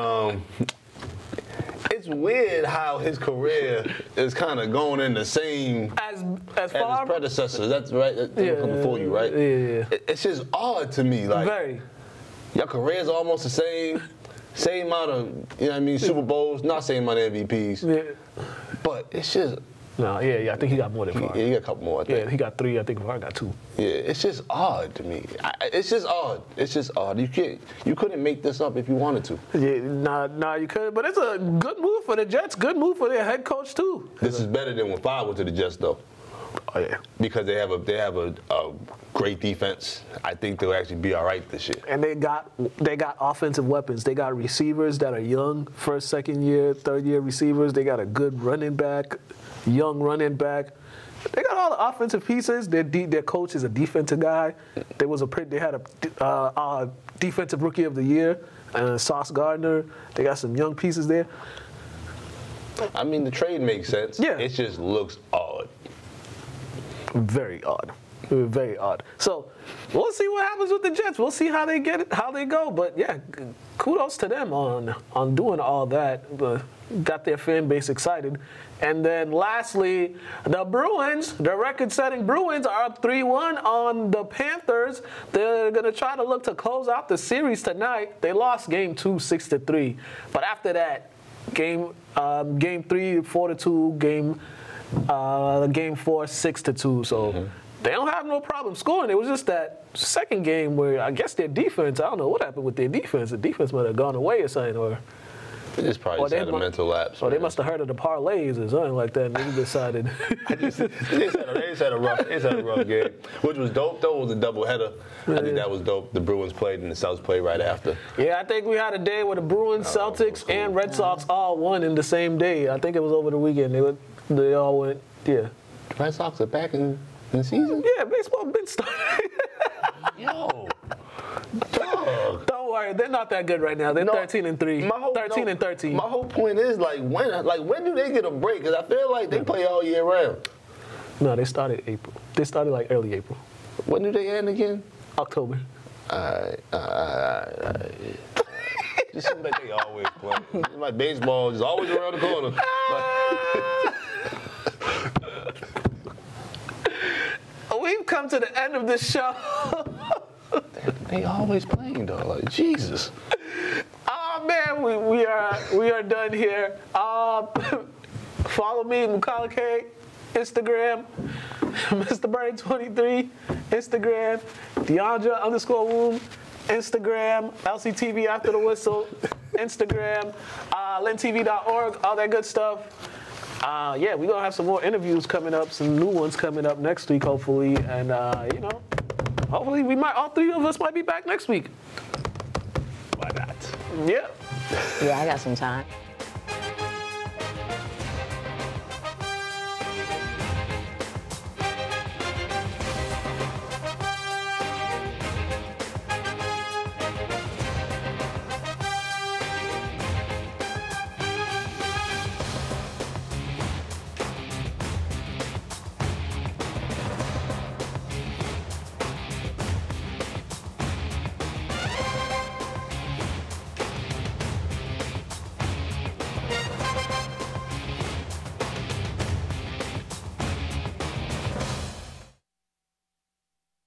it's weird how his career is kind of going in the same as his predecessors. That's right. They come before you, right? Yeah. It's just odd to me. Like, very. Your career's almost the same amount of, Super Bowls, not same amount of MVPs. Yeah. But it's just. No, yeah, I think he got more than Favre. Yeah, he got a couple more, I think. Yeah, he got 3. I think Favre got 2. Yeah, it's just odd to me. It's just odd. It's just odd. You couldn't make this up if you wanted to. Yeah, nah, you couldn't. But it's a good move for the Jets. Good move for their head coach too. This is better than when Favre went to the Jets, though. Oh yeah. Because they have a great defense. I think they'll actually be all right this year. And they got offensive weapons. They got receivers that are young, first, second year, third year receivers. They got a good running back, young running back. They got all the offensive pieces. Their coach is a defensive guy. They had a defensive rookie of the year, Sauce Gardner. They got some young pieces there. I mean, the trade makes sense. Yeah. It just looks odd. Very odd. Very odd. So we'll see what happens with the Jets. We'll see how they get it, how they go. But yeah, kudos to them on doing all that. Got their fan base excited. And then lastly, the Bruins, the record-setting Bruins are up 3-1 on the Panthers. They're going to try to look to close out the series tonight. They lost game 2, 6-3. But after that, game 3, 4-2, game 4, 6-2. So they don't have no problem scoring. It was just that second game where I guess their defense, I don't know what happened with their defense. The defense might have gone away or something. Or they just probably just had a mental lapse. Or they must have heard of the parlays or something like that, and they decided. They just had a rough game, which was dope though. It was a doubleheader. I think that was dope. The Bruins played and the Celtics played right after. Yeah, I think we had a day where the Bruins, Celtics, cool. And Red Sox all won in the same day. I think it was over the weekend. They all went. Yeah. The Red Sox are back in the season. Yeah, baseball been started. Yo. Don't worry, they're not that good right now. They're 13-3. 13-13. My whole point is when do they get a break? Because I feel like they play all year round. No, they started April. They started like early April. When do they end again? October. Just seems like they always play. My baseball is always around the corner. We've come to the end of this show. They always playing though. Like Jesus. Oh man, we are done here. Follow me, Mukala K, Instagram, Mr. Burton 23, Instagram, Diondra_Woumn, Instagram, LCTV After the Whistle, Instagram, LynnTV.org, all that good stuff. Yeah, we're gonna have some more interviews coming up, some new ones coming up next week, hopefully, and you know, hopefully all three of us might be back next week. Why not? Yeah. Yeah, I got some time.